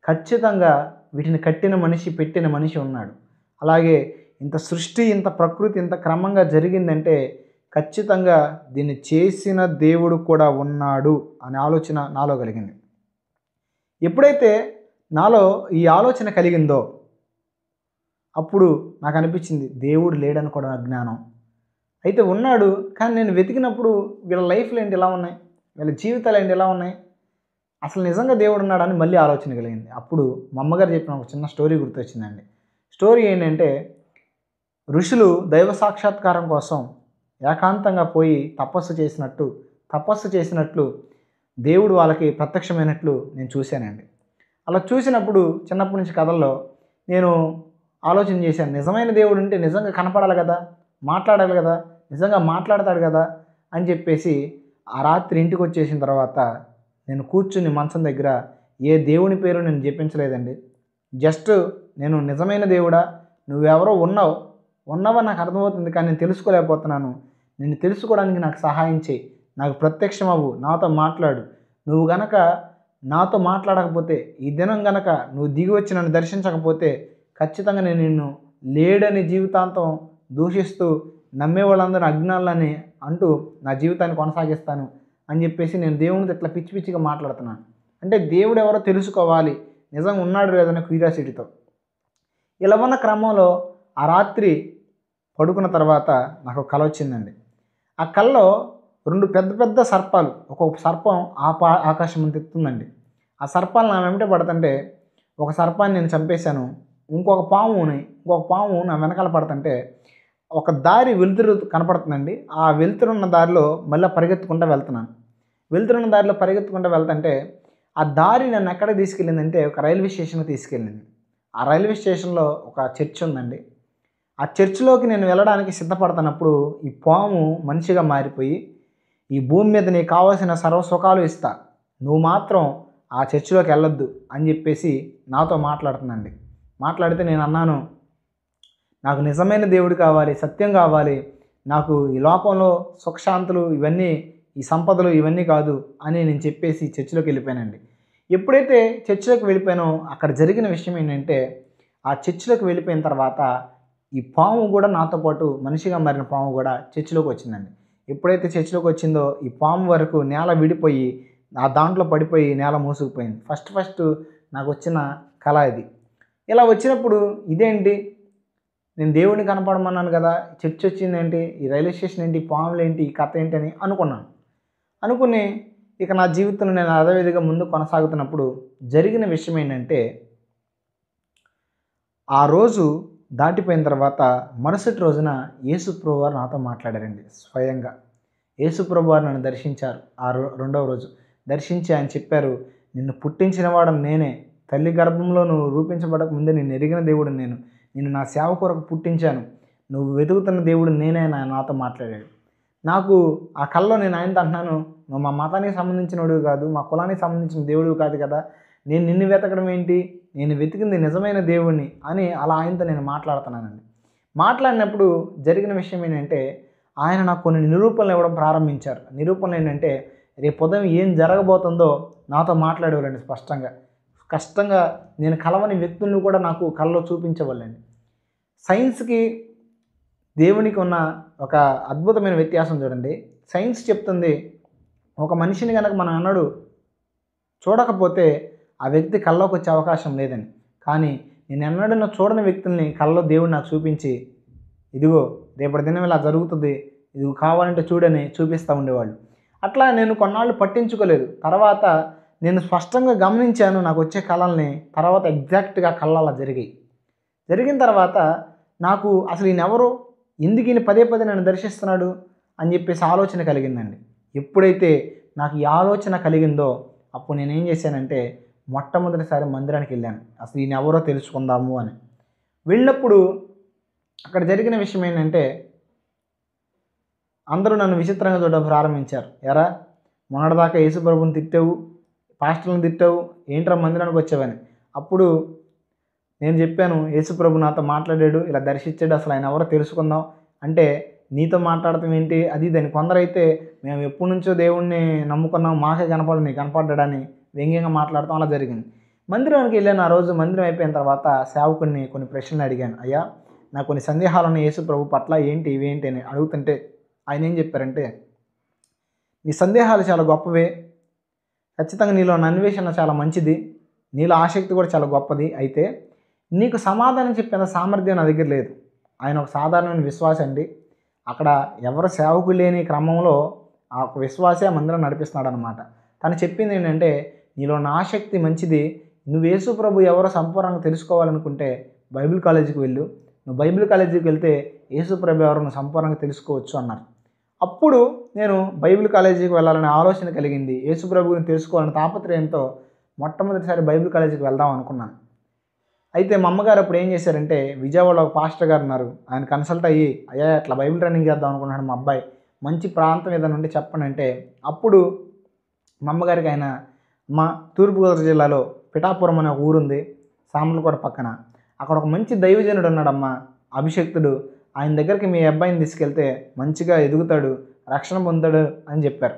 ఖచ్చితంగా వీటిని కట్టిన మనిషి, పెట్టిన మనిషి ఉన్నాడు. అలాగే ఇంత సృష్టి, ఇంత ప్రకృతి ఇంత క్రమంగా జరిగిందంటే ఖచ్చితంగా దీన్ని చేసిన దేవుడు కూడా ఉన్నాడు అనే ఆలోచన నాలో కలిగింది. ఎప్పుడైతే నాలో ఈ ఆలోచన కలిగిందో అప్పుడు నాకు అనిపించింది, దేవుడు లేడనుకోవడం అజ్ఞానం. అయితే ఉన్నాడు, కానీ నేను వెతికినప్పుడు వీళ్ళ లైఫ్లు ఏంటి ఇలా ఉన్నాయి, వీళ్ళ జీవితాలు ఏంటి ఇలా ఉన్నాయి, అసలు నిజంగా దేవుడు ఉన్నాడని మళ్ళీ ఆలోచన కలిగింది. అప్పుడు మా అమ్మగారు చెప్పిన ఒక చిన్న స్టోరీ గుర్తొచ్చిందండి. స్టోరీ ఏంటంటే, ఋషులు దైవ సాక్షాత్కారం కోసం ఏకాంతంగా పోయి తపస్సు చేసినట్లు దేవుడు వాళ్ళకి ప్రత్యక్షమైనట్లు నేను చూశానండి. అలా చూసినప్పుడు చిన్నప్పటి నుంచి కథల్లో నేను ఆలోచన చేశాను, నిజమైన దేవుడు ఉంటే నిజంగా కనపడాలి కదా, మాట్లాడాలి కదా, నిజంగా మాట్లాడతాడు కదా అని చెప్పేసి ఆ రాత్రి ఇంటికి వచ్చేసిన తర్వాత నేను కూర్చుని మంచం దగ్గర ఏ దేవుని పేరు నేను జపించలేదండి. జస్ట్ నేను నిజమైన దేవుడా, నువ్వెవరో ఉన్నావని నాకు అర్థమవుతుంది, కానీ నేను తెలుసుకోలేకపోతున్నాను. నిన్ను తెలుసుకోవడానికి నాకు సహాయం చేయి, నాకు ప్రత్యక్షం అవ్వు, నాతో మాట్లాడు. నువ్వు గనక నాతో మాట్లాడకపోతే, ఈ దినం గనక నువ్వు దిగి వచ్చి నన్ను దర్శించకపోతే ఖచ్చితంగా నేను నిన్ను లేడని జీవితాంతం దూషిస్తూ నమ్మే వాళ్ళందరూ అజ్ఞానులని అంటూ నా జీవితాన్ని కొనసాగిస్తాను అని చెప్పేసి నేను దేవునితో ఇట్లా పిచ్చి పిచ్చిగా మాట్లాడుతున్నాను. అంటే దేవుడు ఎవరో తెలుసుకోవాలి, నిజంగా ఉన్నాడు లేదనే క్యూరియాసిటీతో. ఇలా ఉన్న క్రమంలో ఆ రాత్రి పడుకున్న తర్వాత నాకు కల వచ్చిందండి. ఆ కల్లో 2 పెద్ద సర్పాలు, ఒక్కొక్క సర్పం ఆకాశం అంత ఎత్తుందండి. ఆ సర్పాలు నా వెంట పడుతుంటే ఒక సర్పాన్ని నేను చంపేశాను. ఇంకొక పాము నా వెనకాల పడుతుంటే ఒక దారి వెలుతురు కనపడుతుందండి. ఆ వెలుతురున్న దారిలో మళ్ళీ పరిగెత్తుకుంటూ వెళ్తుంటే ఆ దారి నన్ను ఎక్కడ తీసుకెళ్ళిందంటే ఒక రైల్వే స్టేషన్కి తీసుకెళ్ళింది. ఆ రైల్వే స్టేషన్లో ఒక చర్చ్ ఉందండి. ఆ చర్చిలోకి నేను వెళ్ళడానికి సిద్ధపడుతున్నప్పుడు ఈ పాము మనిషిగా మారిపోయి, ఈ భూమి మీద నీకు కావాల్సిన సర్వసుఖాలు ఇస్తా, నువ్వు మాత్రం ఆ చర్చిలోకి వెళ్ళొద్దు అని చెప్పేసి నాతో మాట్లాడుతుందండి. మాట్లాడితే నేను అన్నాను, నాకు నిజమైన దేవుడు కావాలి, సత్యం కావాలి, నాకు ఈ లోకంలో సుఖశాంతులు ఇవన్నీ, ఈ సంపదలు ఇవన్నీ కాదు అని నేను చెప్పేసి చర్చిలోకి వెళ్ళిపోయానండి. ఎప్పుడైతే చర్చిలోకి వెళ్ళిపోయానో అక్కడ జరిగిన విషయం ఏంటంటే, ఆ చర్చిలోకి వెళ్ళిపోయిన తర్వాత ఈ పాము కూడా నాతో పాటు, మనిషిగా మారిన పాము కూడా చర్చిలోకి వచ్చిందండి. ఎప్పుడైతే చర్చిలోకి వచ్చిందో ఈ పాము వరకు నేల విడిపోయి ఆ దాంట్లో పడిపోయి నేల మూసుకుపోయింది. ఫస్ట్ నాకు వచ్చిన కళ ఇది. ఇలా వచ్చినప్పుడు ఇదేంటి, నేను దేవుడిని కనపడమన్నాను కదా, చర్చ్ వచ్చిందేంటి, ఈ రైల్వే స్టేషన్ ఏంటి, పాములు ఏంటి, ఈ కథ ఏంటి అని అనుకుని ఇక నా జీవితంలో నేను అదేవిధంగా ముందు కొనసాగుతున్నప్పుడు జరిగిన విషయం ఏంటంటే, ఆ రోజు దాటిపోయిన తర్వాత మరుసటి రోజున యేసు ప్రభు వారు నాతో మాట్లాడారండి. స్వయంగా యేసు ప్రభు వారు నన్ను దర్శించారు. రెండవ రోజు దర్శించి ఆయన చెప్పారు, నిన్ను పుట్టించిన వాడను నేనే, తల్లి గర్భంలో నువ్వు రూపించబడక ముందే నిన్ను ఎరిగిన దేవుడు నేను, నిన్ను నా సేవ కొరకు పుట్టించాను, నువ్వు వెతుకుతున్న దేవుడు నేనే అని ఆయన నాతో మాట్లాడాడు. నాకు ఆ కల్లో నేను ఆయనతో అంటున్నాను, నువ్వు మా మతానికి సంబంధించినోడివి కాదు, మా కులానికి సంబంధించిన దేవుడివి కాదు కదా, నేను నిన్ను వెతకడం ఏంటి, నేను వెతికింది నిజమైన దేవుణ్ణి అని అలా ఆయనతో నేను మాట్లాడుతున్నానండి. మాట్లాడినప్పుడు జరిగిన విషయం ఏంటంటే, ఆయన నాకు కొన్ని నిరూపణలు ఇవ్వడం ప్రారంభించారు. నిరూపణలు ఏంటంటే, రేపు ఉదయం ఏం జరగబోతుందో నాతో మాట్లాడేవాళ్ళండి స్పష్టంగా నేను కలవని వ్యక్తులను కూడా నాకు కళ్ళలో చూపించేవాళ్ళండి. సైన్స్కి దేవునికి ఉన్న ఒక అద్భుతమైన వ్యత్యాసం చూడండి. సైన్స్ చెప్తుంది, ఒక మనిషిని కనుక మనం అన్నాడు చూడకపోతే ఆ వ్యక్తి కల్లోకి వచ్చే అవకాశం లేదని. కానీ నేను ఎన్నడన్నా చూడని వ్యక్తుల్ని కల్లో దేవుడు నాకు చూపించి, ఇదిగో రేపటి దినం ఇలా జరుగుతుంది, ఇది కావాలంటే చూడని చూపిస్తూ ఉండేవాళ్ళు. అట్లా నేను కొన్నాళ్ళు పట్టించుకోలేదు. తర్వాత నేను స్పష్టంగా గమనించాను నాకు వచ్చే కళల్ని. తర్వాత ఎగ్జాక్ట్గా కళ్ళు అలా జరిగిన తర్వాత నాకు అసలు ఈయన ఎవరు, ఎందుకు ఈయన పదే నన్ను దర్శిస్తున్నాడు అని చెప్పేసి ఆలోచన కలిగిందండి. ఎప్పుడైతే నాకు ఈ ఆలోచన కలిగిందో అప్పుడు నేనేం చేశానంటే, మొట్టమొదటిసారి మందిరానికి వెళ్ళాను, అసలు ఈయన ఎవరో తెలుసుకుందాము అని. వెళ్ళినప్పుడు అక్కడ జరిగిన విషయం ఏంటంటే, అందరూ నన్ను విచిత్రంగా చూడడం ప్రారంభించారు. ఎరా మొన్నటిదాకా యేసుప్రభుని తిట్టావు, పాస్టర్లను తిట్టావు, ఏంట్రా మందిరానికి వచ్చావని. అప్పుడు నేను చెప్పాను, యేసుప్రభు నాతో మాట్లాడాడు, ఇలా దర్శించాడు, అసలు ఆయన ఎవరో తెలుసుకుందాం అంటే, నీతో మాట్లాడటం ఏంటి అది ఇదని. కొందరైతే మేము ఎప్పటి నుంచో దేవుణ్ణి నమ్ముకున్నాం, మాకే నీకు కనపడ్డాడని వ్యంగ్యంగా మాట్లాడతాం. అలా జరిగింది. మందిరానికి వెళ్ళాను. ఆ రోజు మందిరం అయిపోయిన తర్వాత సేవకుడిని కొన్ని ప్రశ్నలు అడిగాను. అయ్యా నాకు కొన్ని సందేహాలు ఉన్నాయి యేసుప్రభు పట్ల, ఏంటి ఇవేంటి అని అడుగుతుంటే ఆయన ఏం చెప్పారంటే, నీ సందేహాలు చాలా గొప్పవే, ఖచ్చితంగా నీలో ఉన్న అన్వేషణ చాలా మంచిది, నీలో ఆసక్తి కూడా చాలా గొప్పది, అయితే నీకు సమాధానం చెప్పేంత సామర్థ్యం నా దగ్గర లేదు. ఆయన ఒక సాధారణమైన విశ్వాస అండి. అక్కడ ఎవరు సేవకులు లేని క్రమంలో ఆ ఒక విశ్వాసే మందిరం నడిపిస్తున్నాడు అనమాట. తను చెప్పింది ఏంటంటే, నీలో ఉన్న ఆసక్తి మంచిది, నువ్వు యేసు ప్రభు ఎవరో సంపూర్ణంగా తెలుసుకోవాలనుకుంటే బైబిల్ కాలేజీకి వెళ్ళు, నువ్వు బైబిల్ కాలేజీకి వెళ్తే యేసు ప్రభు ఎవరో నువ్వు సంపూర్ణంగా తెలుసుకోవచ్చు అన్నారు. అప్పుడు నేను బైబిల్ కాలేజీకి వెళ్ళాలనే ఆలోచన కలిగింది. యేసు ప్రభువుని తెలుసుకోవాలని తాపత్రయంతో మొట్టమొదటిసారి బైబిల్ కాలేజీకి వెళ్దాం అనుకున్నాను. అయితే మా అమ్మగారు అప్పుడు ఏం చేశారంటే, విజయవాడలో ఒక పాస్టర్ గారు ఉన్నారు, ఆయన కన్సల్ట్ అయ్యి, అయ్యా అట్లా బైబిల్ ట్రైనింగ్ చేద్దాం అనుకున్నాడు మా అబ్బాయి, మంచి ప్రాంతం ఏదైనా ఉంటే చెప్పండి అంటే, అప్పుడు మా అమ్మగారికి ఆయన మా తూర్పుగోదావరి జిల్లాలో పిఠాపురం అనే ఒక ఊరుంది, సామర్లకోట పక్కన, అక్కడ ఒక మంచి దైవజనుడు ఉన్నాడమ్మా, అభిషక్తుడు, ఆయన దగ్గరికి మీ అబ్బాయిని తీసుకెళ్తే మంచిగా ఎదుగుతాడు, రక్షణ పొందుతాడు అని చెప్పారు.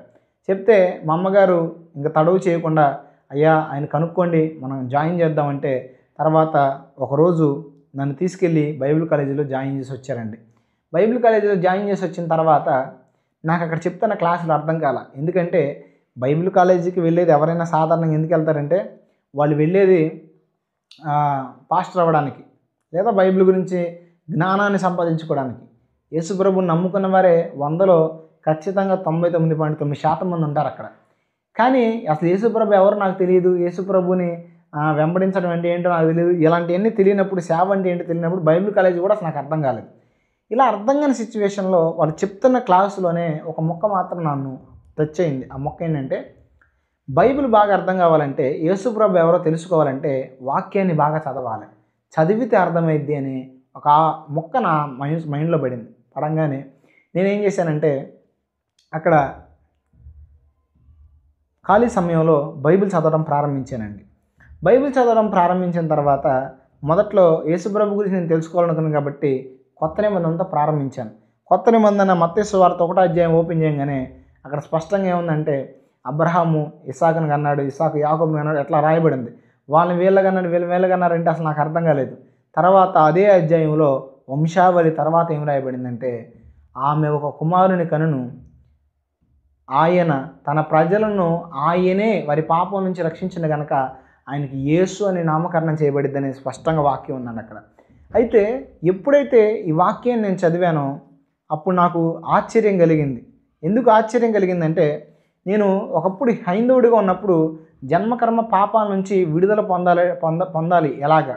చెప్తే మా అమ్మగారు ఇంకా తడవు చేయకుండా, అయ్యా ఆయన కనుక్కోండి మనం జాయిన్ చేద్దామంటే, తర్వాత ఒకరోజు నన్ను తీసుకెళ్ళి బైబిల్ కాలేజీలో జాయిన్ చేసి వచ్చారండి. బైబిల్ కాలేజీలో జాయిన్ చేసి వచ్చిన తర్వాత నాకు అక్కడ చెప్తున్న క్లాసులు అర్థం కాల. ఎందుకంటే బైబిల్ కాలేజీకి వెళ్ళేది ఎవరైనా సాధారణంగా ఎందుకు వెళ్తారంటే, వాళ్ళు వెళ్ళేది పాస్టర్ అవ్వడానికి, లేదా బైబిల్ గురించి జ్ఞానాన్ని సంపాదించుకోవడానికి. యేసుప్రభుని నమ్ముకున్న వారే 100లో ఖచ్చితంగా 99.9% మంది ఉంటారు అక్కడ. కానీ అసలు యేసుప్రభు ఎవరు నాకు తెలియదు, యేసుప్రభుని వెంబడించడం అంటే ఏంటో నాకు తెలియదు, ఇలాంటివన్నీ తెలియనప్పుడు, సేవ అంటే ఏంటో తెలియనప్పుడు బైబిల్ కాలేజీ కూడా అసలు నాకు అర్థం కాలేదు. ఇలా అర్థం కాని సిచ్యువేషన్లో వాళ్ళు చెప్తున్న క్లాసులోనే ఒక మొక్క మాత్రం నన్ను టచ్ అయింది. ఆ మొక్క ఏంటంటే, బైబిల్ బాగా అర్థం కావాలంటే, యేసుప్రభు ఎవరో తెలుసుకోవాలంటే వాక్యాన్ని బాగా చదవాలి, చదివితే అర్థమైద్ది అని ఒక మొక్క నా మైండ్లో పడింది. పడంగానే నేనేం చేశానంటే, అక్కడ ఖాళీ సమయంలో బైబిల్ చదవడం ప్రారంభించానండి. బైబిల్ చదవడం ప్రారంభించిన తర్వాత మొదట్లో యేసుప్రభు గురించి నేను తెలుసుకోవాలనుకున్నాను కాబట్టి కొత్త నిబంధనతో ప్రారంభించాను. కొత్త నిబంధన మత్తయి సువార్త 1వ అధ్యాయం ఓపెన్ చేయగానే అక్కడ స్పష్టంగా ఏముందంటే, అబ్రహాము ఇస్సాకును కన్నాడు, ఇస్సాకు యాకోబును కన్నాడు, ఎట్లా రాయబడింది. వాళ్ళని వీళ్ళకన్నాడు, వీళ్ళకన్నారంటే అసలు నాకు అర్థం కాలేదు. తర్వాత అదే అధ్యాయంలో వంశావళి తర్వాత ఏం రాయబడిందంటే, ఆమె ఒక కుమారుని కనును, ఆయన తన ప్రజలను ఆయనే వారి పాపం నుంచి రక్షించిన కనుక ఆయనకి యేసు అనే నామకరణం చేయబడిద్దని స్పష్టంగా వాక్యం ఉందండి అక్కడ. అయితే ఎప్పుడైతే ఈ వాక్యాన్ని నేను చదివానో అప్పుడు నాకు ఆశ్చర్యం కలిగింది. ఎందుకు ఆశ్చర్యం కలిగిందంటే, నేను ఒకప్పుడు హైందవుడిగా ఉన్నప్పుడు జన్మకర్మ పాపాల నుంచి విడుదల పొందాలి ఎలాగా,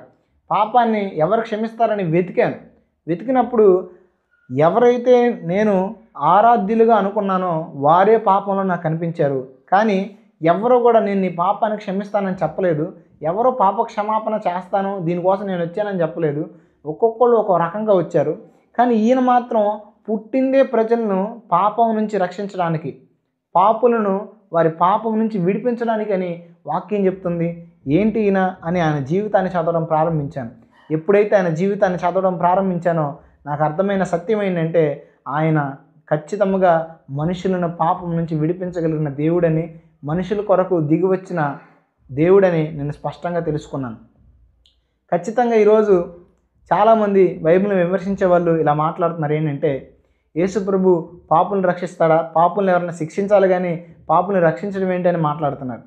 పాపాన్ని ఎవరు క్షమిస్తారని వెతికాను. వెతికినప్పుడు ఎవరైతే నేను ఆరాధ్యులుగా అనుకున్నానో వారే పాపంలో నాకు కనిపించారు. కానీ ఎవరో కూడా నేను నీ పాపాన్ని క్షమిస్తానని చెప్పలేదు. ఎవరో పాప క్షమాపణ చేస్తాను దీనికోసం నేను వచ్చానని చెప్పలేదు. ఒక్కొక్కళ్ళు ఒక్కో రకంగా వచ్చారు. కానీ ఈయన మాత్రం పుట్టిందే ప్రజలను పాపం నుంచి రక్షించడానికి, పాపులను వారి పాపం నుంచి విడిపించడానికి అని వాక్యం చెప్తుంది. ఏంటి ఈయన అని ఆయన జీవితాన్ని చదవడం ప్రారంభించాను. ఎప్పుడైతే ఆయన జీవితాన్ని చదవడం ప్రారంభించానో నాకు అర్థమైన సత్యం ఏంటంటే ఆయన ఖచ్చితంగా మనుషులను పాపం నుంచి విడిపించగలిగిన దేవుడని, మనుషుల కొరకు దిగివచ్చిన దేవుడని నేను స్పష్టంగా తెలుసుకున్నాను. ఖచ్చితంగా ఈరోజు చాలామంది బైబిల్ని విమర్శించే వాళ్ళు ఇలా మాట్లాడుతున్నారు. ఏంటంటే యేసు ప్రభు పాపులను రక్షిస్తాడా, పాపులను ఎవరైనా శిక్షించాలి కానీ పాపులను రక్షించడం ఏంటి అని మాట్లాడుతున్నారు.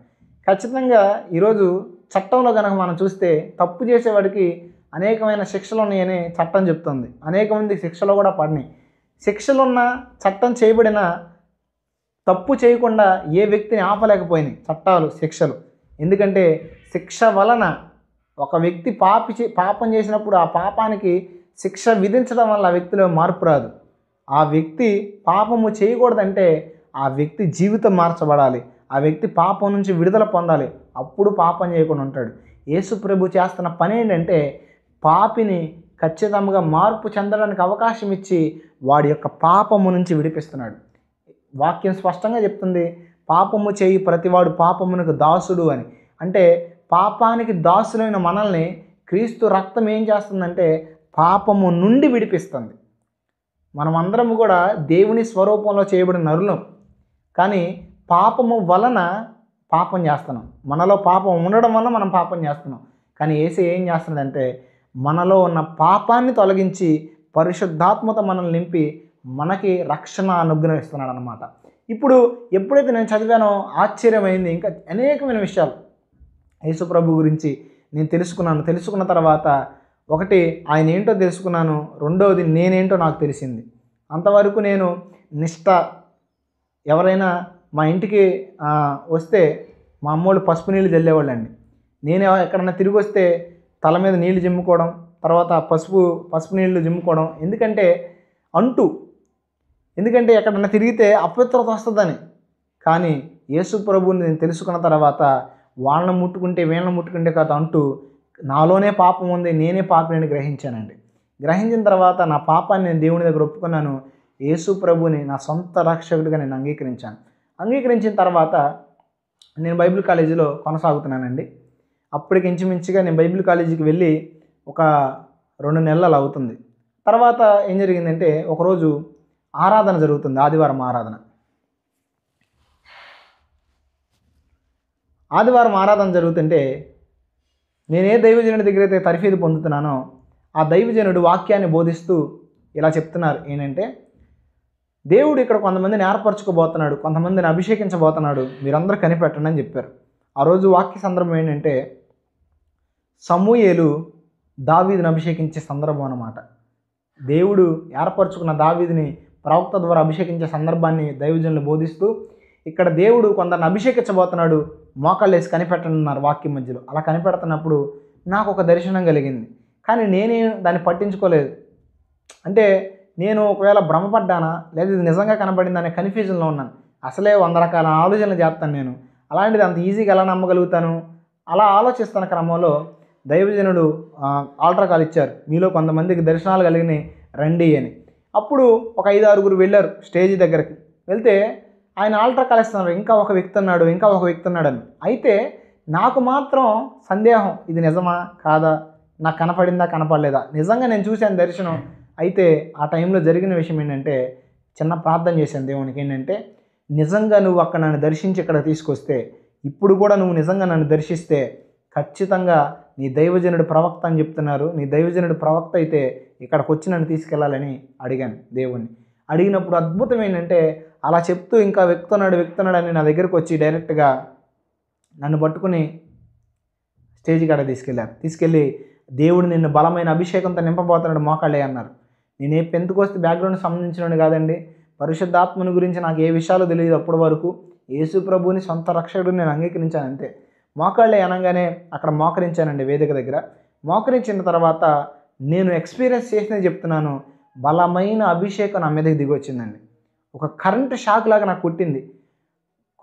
ఖచ్చితంగా ఈరోజు చట్టంలో కనుక మనం చూస్తే తప్పు చేసేవాడికి అనేకమైన శిక్షలు ఉన్నాయని చట్టం చెప్తుంది. అనేక మంది శిక్షలు కూడా పడినాయి. శిక్షలున్న చట్టం చేయబడిన తప్పు చేయకుండా ఏ వ్యక్తిని ఆపలేకపోయినాయి చట్టాలు, శిక్షలు. ఎందుకంటే శిక్ష వలన ఒక వ్యక్తి పాపం చేసినప్పుడు ఆ పాపానికి శిక్ష విధించడం వల్ల ఆ వ్యక్తిలో మార్పు రాదు. ఆ వ్యక్తి పాపము చేయకూడదంటే ఆ వ్యక్తి జీవితం మార్చబడాలి. ఆ వ్యక్తి పాపం నుంచి విడుదల పొందాలి. అప్పుడు పాపం చేయకుండా ఉంటాడు. యేసు ప్రభు చేస్తున్న పని ఏంటంటే పాపిని ఖచ్చితంగా మార్పు చెందడానికి అవకాశం ఇచ్చి వాడి యొక్క పాపము నుంచి విడిపిస్తున్నాడు. వాక్యం స్పష్టంగా చెప్తుంది, పాపము చేయి ప్రతివాడు పాపమునకు దాసుడు అని. అంటే పాపానికి దాసులైన మనల్ని క్రీస్తు రక్తం ఏం చేస్తుందంటే పాపము నుండి విడిపిస్తుంది. మనమందరము కూడా దేవుని స్వరూపంలో చేయబడిన నరులం. కానీ పాపము వలన పాపం చేస్తున్నాం. మనలో పాపం ఉండడం వల్ల మనం పాపం చేస్తున్నాం. కానీ యేసయ్య ఏం చేస్తున్నాడంటే మనలో ఉన్న పాపాన్ని తొలగించి పరిశుద్ధాత్మత మనల్ని నింపి మనకి రక్షణ అనుగ్రహిస్తున్నాడు అన్నమాట. ఇప్పుడు ఎప్పుడైతే నేను చదివానో ఆశ్చర్యమైంది. ఇంకా అనేకమైన విషయాలు యేసు ప్రభు గురించి నేను తెలుసుకున్న తర్వాత ఒకటి ఆయన ఏంటో తెలుసుకున్నాను, రెండవది నేనేంటో నాకు తెలిసింది. అంతవరకు నేను నిష్ఠ, ఎవరైనా మా ఇంటికి వస్తే మా అమ్మోళ్ళు పసుపు నీళ్ళు చల్లేవాళ్ళండి. నేను ఎక్కడన్నా తిరిగి వస్తే తల మీద నీళ్లు జిమ్ముకోవడం, తర్వాత పసుపు నీళ్లు జిమ్ముకోవడం. ఎందుకంటే ఎక్కడన్నా తిరిగితే అపవిత్రత వస్తుందని. కానీ యేసు ప్రభువుని నేను తెలుసుకున్న తర్వాత వాళ్ళని ముట్టుకుంటే వీళ్ళని ముట్టుకుంటే కాదు అంటూ నాలోనే పాపం ఉంది, నేనే పాపిని గ్రహించానండి. గ్రహించిన తర్వాత నా పాపాన్ని నేను దేవుని దగ్గర ఒప్పుకున్నాను. యేసు ప్రభుని నా సొంత రక్షకుడిగా నేను అంగీకరించిన తర్వాత నేను బైబిల్ కాలేజీలో కొనసాగుతున్నానండి. అప్పటికి ఇంచుమించుగా నేను బైబిల్ కాలేజీకి వెళ్ళి ఒక 2 నెలలు అవుతుంది. తర్వాత ఏం జరిగిందంటే ఒకరోజు ఆరాధన జరుగుతుంది, ఆదివారం ఆరాధన జరుగుతుంటే నేను ఏ దైవజనుడి దగ్గర అయితే తర్ఫీదు పొందుతున్నానో ఆ దైవజనుడు వాక్యాన్ని బోధిస్తూ ఇలా చెప్తున్నారు. ఏంటంటే దేవుడు ఇక్కడ కొంతమందిని ఏర్పరచుకోబోతున్నాడు, కొంతమందిని అభిషేకించబోతున్నాడు, మీరందరూ కనిపెట్టండి అని చెప్పారు. ఆ రోజు వాక్య సందర్భం ఏంటంటే సమూయేలు దావీదుని అభిషేకించే సందర్భం అన్నమాట. దేవుడు ఏర్పరచుకున్న దావీదుని ప్రవక్త ద్వారా అభిషేకించే సందర్భాన్ని దైవజనులు బోధిస్తూ ఇక్కడ దేవుడు కొందరిని అభిషేకించబోతున్నాడు, మోకాళ్ళు వేసి కనిపెట్టండి అన్నారు వాక్యం మధ్యలో. అలా కనిపెడుతున్నప్పుడు నాకు ఒక దర్శనం కలిగింది. కానీ నేనే దాన్ని పట్టించుకోలేదు. అంటే నేను ఒకవేళ భ్రమపడ్డానా లేదా ఇది నిజంగా కనబడింది అనే కన్ఫ్యూజన్లో ఉన్నాను. అసలే 100 రకాల ఆలోచనలు చేస్తాను నేను. అలాంటిది అంత ఈజీగా ఎలా నమ్మగలుగుతాను? అలా ఆలోచిస్తున్న క్రమంలో దైవజనుడు ఆల్టర్ కాల్ ఇచ్చారు, మీలో కొంతమందికి దర్శనాలు కలిగినాయి రండి అని. అప్పుడు ఒక 5-6 వెళ్ళారు స్టేజ్ దగ్గరికి. వెళ్తే ఆయన ఆల్టర్ కాల్ ఇస్తున్నారు, ఇంకా ఒక వ్యక్తి ఉన్నాడు అని. అయితే నాకు మాత్రం సందేహం, ఇది నిజమా కాదా, నాకు కనపడిందా కనపడలేదా, నిజంగా నేను చూశాను దర్శనం. అయితే ఆ టైంలో జరిగిన విషయం ఏంటంటే చిన్న ప్రార్థన చేశాను దేవునికి. ఏంటంటే నిజంగా నువ్వు అక్కడ నన్ను దర్శించి ఇక్కడ తీసుకొస్తే, ఇప్పుడు కూడా నువ్వు నిజంగా నన్ను దర్శిస్తే ఖచ్చితంగా నీ దైవజనుడు ప్రవక్త అని చెప్తున్నారు, నీ దైవజనుడు ప్రవక్త అయితే ఇక్కడికి వచ్చి నన్ను తీసుకెళ్లాలని అడిగాను దేవుణ్ణి. అడిగినప్పుడు అద్భుతం ఏంటంటే అలా చెప్తూ ఇంకా వ్యక్తున్నాడు అని నా దగ్గరకు వచ్చి డైరెక్ట్గా నన్ను పట్టుకుని స్టేజ్ కాడ తీసుకెళ్ళి దేవుడు నిన్ను బలమైన అభిషేకంతో నింపబోతున్నాడు, మోకాళ్ళే అన్నారు. నేను ఏ పెంతుకొస్తే బ్యాక్గ్రౌండ్ సంబంధించినోడు కాదండి. పరిశుద్ధాత్మని గురించి నాకు ఏ విషయాలు తెలియదు అప్పటి వరకు. యేసు ప్రభువుని సొంత రక్షకుడిని నేను అంగీకరించాను అంతే. మోకాళ్ళే అనగానే అక్కడ మోకరించానండి వేదిక దగ్గర. మోకరించిన తర్వాత నేను ఎక్స్పీరియన్స్ చేసినది చెప్తున్నాను, బలమైన అభిషేకం నా మీదకి దిగి వచ్చిందండి. ఒక కరెంటు షాక్ లాగా నాకు కొట్టింది.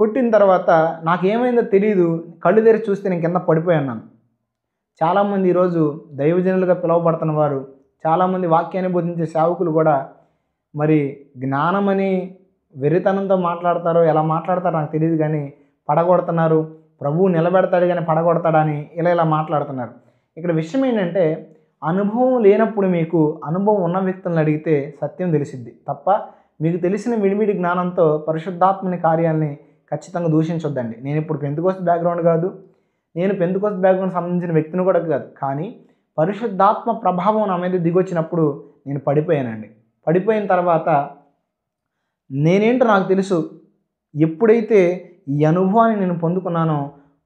కొట్టిన తర్వాత నాకేమైందో తెలియదు, కళ్ళు తెరిచి చూస్తే నేను కింద పడిపోయాను. చాలామంది ఈరోజు దైవజనులుగా పిలువబడుతున్న వారు, చాలామంది వాక్యాన్ని బోధించే సేవకులు కూడా మరి జ్ఞానమని వెర్రితనంతో మాట్లాడతారో ఎలా మాట్లాడతారో నాకు తెలియదు, కానీ పడగొడుతున్నారు. ప్రభువు నిలబెడతాడు కానీ పడగొడతాడని ఇలా మాట్లాడుతున్నారు. ఇక్కడ విషయం ఏంటంటే, అనుభవం లేనప్పుడు మీకు అనుభవం ఉన్న వ్యక్తులను అడిగితే సత్యం తెలిసిద్ది తప్ప మీకు తెలిసిన విడిమిడి జ్ఞానంతో పరిశుద్ధాత్మని కార్యాలని ఖచ్చితంగా దూషించొద్దండి. నేను ఇప్పుడు పెంతెకోస్తు బ్యాక్గ్రౌండ్ కాదు, నేను పెంతెకోస్తు బ్యాక్గ్రౌండ్ సంబంధించిన వ్యక్తిని కూడా కాదు, కానీ పరిశుద్ధాత్మ ప్రభావం నా మీద దిగొచ్చినప్పుడు నేను పడిపోయానండి. పడిపోయిన తర్వాత నేనేంటో నాకు తెలుసు. ఎప్పుడైతే ఈ అనుభవాన్ని నేను పొందుకున్నానో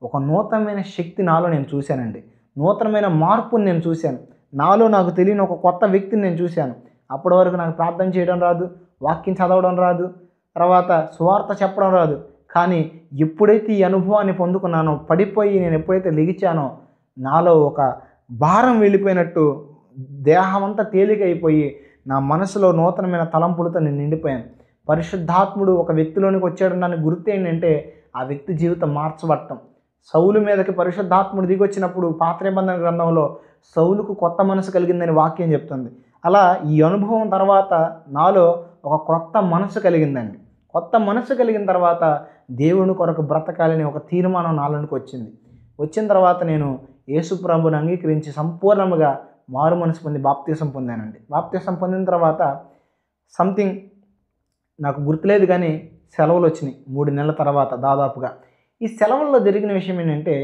ఒక నూతనమైన శక్తి నాలో నేను చూశానండి. నూతనమైన మార్పుని నేను చూశాను. నాలో నాకు తెలియని ఒక కొత్త వ్యక్తిని నేను చూశాను. అప్పటి వరకు నాకు ప్రార్థన చేయడం రాదు, వాక్యం చదవడం రాదు, తర్వాత సువార్త చెప్పడం రాదు. కానీ ఎప్పుడైతే ఈ అనుభవాన్ని పొందుకున్నానో, పడిపోయి నేను ఎప్పుడైతే లెగిచానో నాలో ఒక భారం వెళ్ళిపోయినట్టు దేహమంతా తేలికైపోయి నా మనసులో నూతనమైన తలంపులతో నేను నిండిపోయాను. పరిశుద్ధాత్ముడు ఒక వ్యక్తిలోనికి వచ్చాడన్న గుర్తు ఏంటంటే ఆ వ్యక్తి జీవితం మార్చబడటం. సౌలు మీదకి పరిశుద్ధాత్ముడు దిగొచ్చినప్పుడు పాత నిబంధన గ్రంథంలో సౌలుకు కొత్త మనసు కలిగిందని వాక్యం చెప్తుంది. అలా ఈ అనుభవం తర్వాత నాలో ఒక కొత్త మనసు కలిగిందండి. కొత్త మనసు కలిగిన తర్వాత దేవుని కొరకు బ్రతకాలని ఒక తీర్మానం నాలోనికి వచ్చింది. వచ్చిన తర్వాత నేను యేసు ప్రభువుని అంగీకరించి సంపూర్ణంగా మారు మనసు పొంది బాప్తీసం పొందానండి. బాప్తీసం పొందిన తర్వాత సంథింగ్ నాకు గుర్తులేదు, కానీ సెలవులు వచ్చినాయి 3 నెలల తర్వాత దాదాపుగా. ఈ సెలవుల్లో జరిగిన విషయం ఏంటంటే,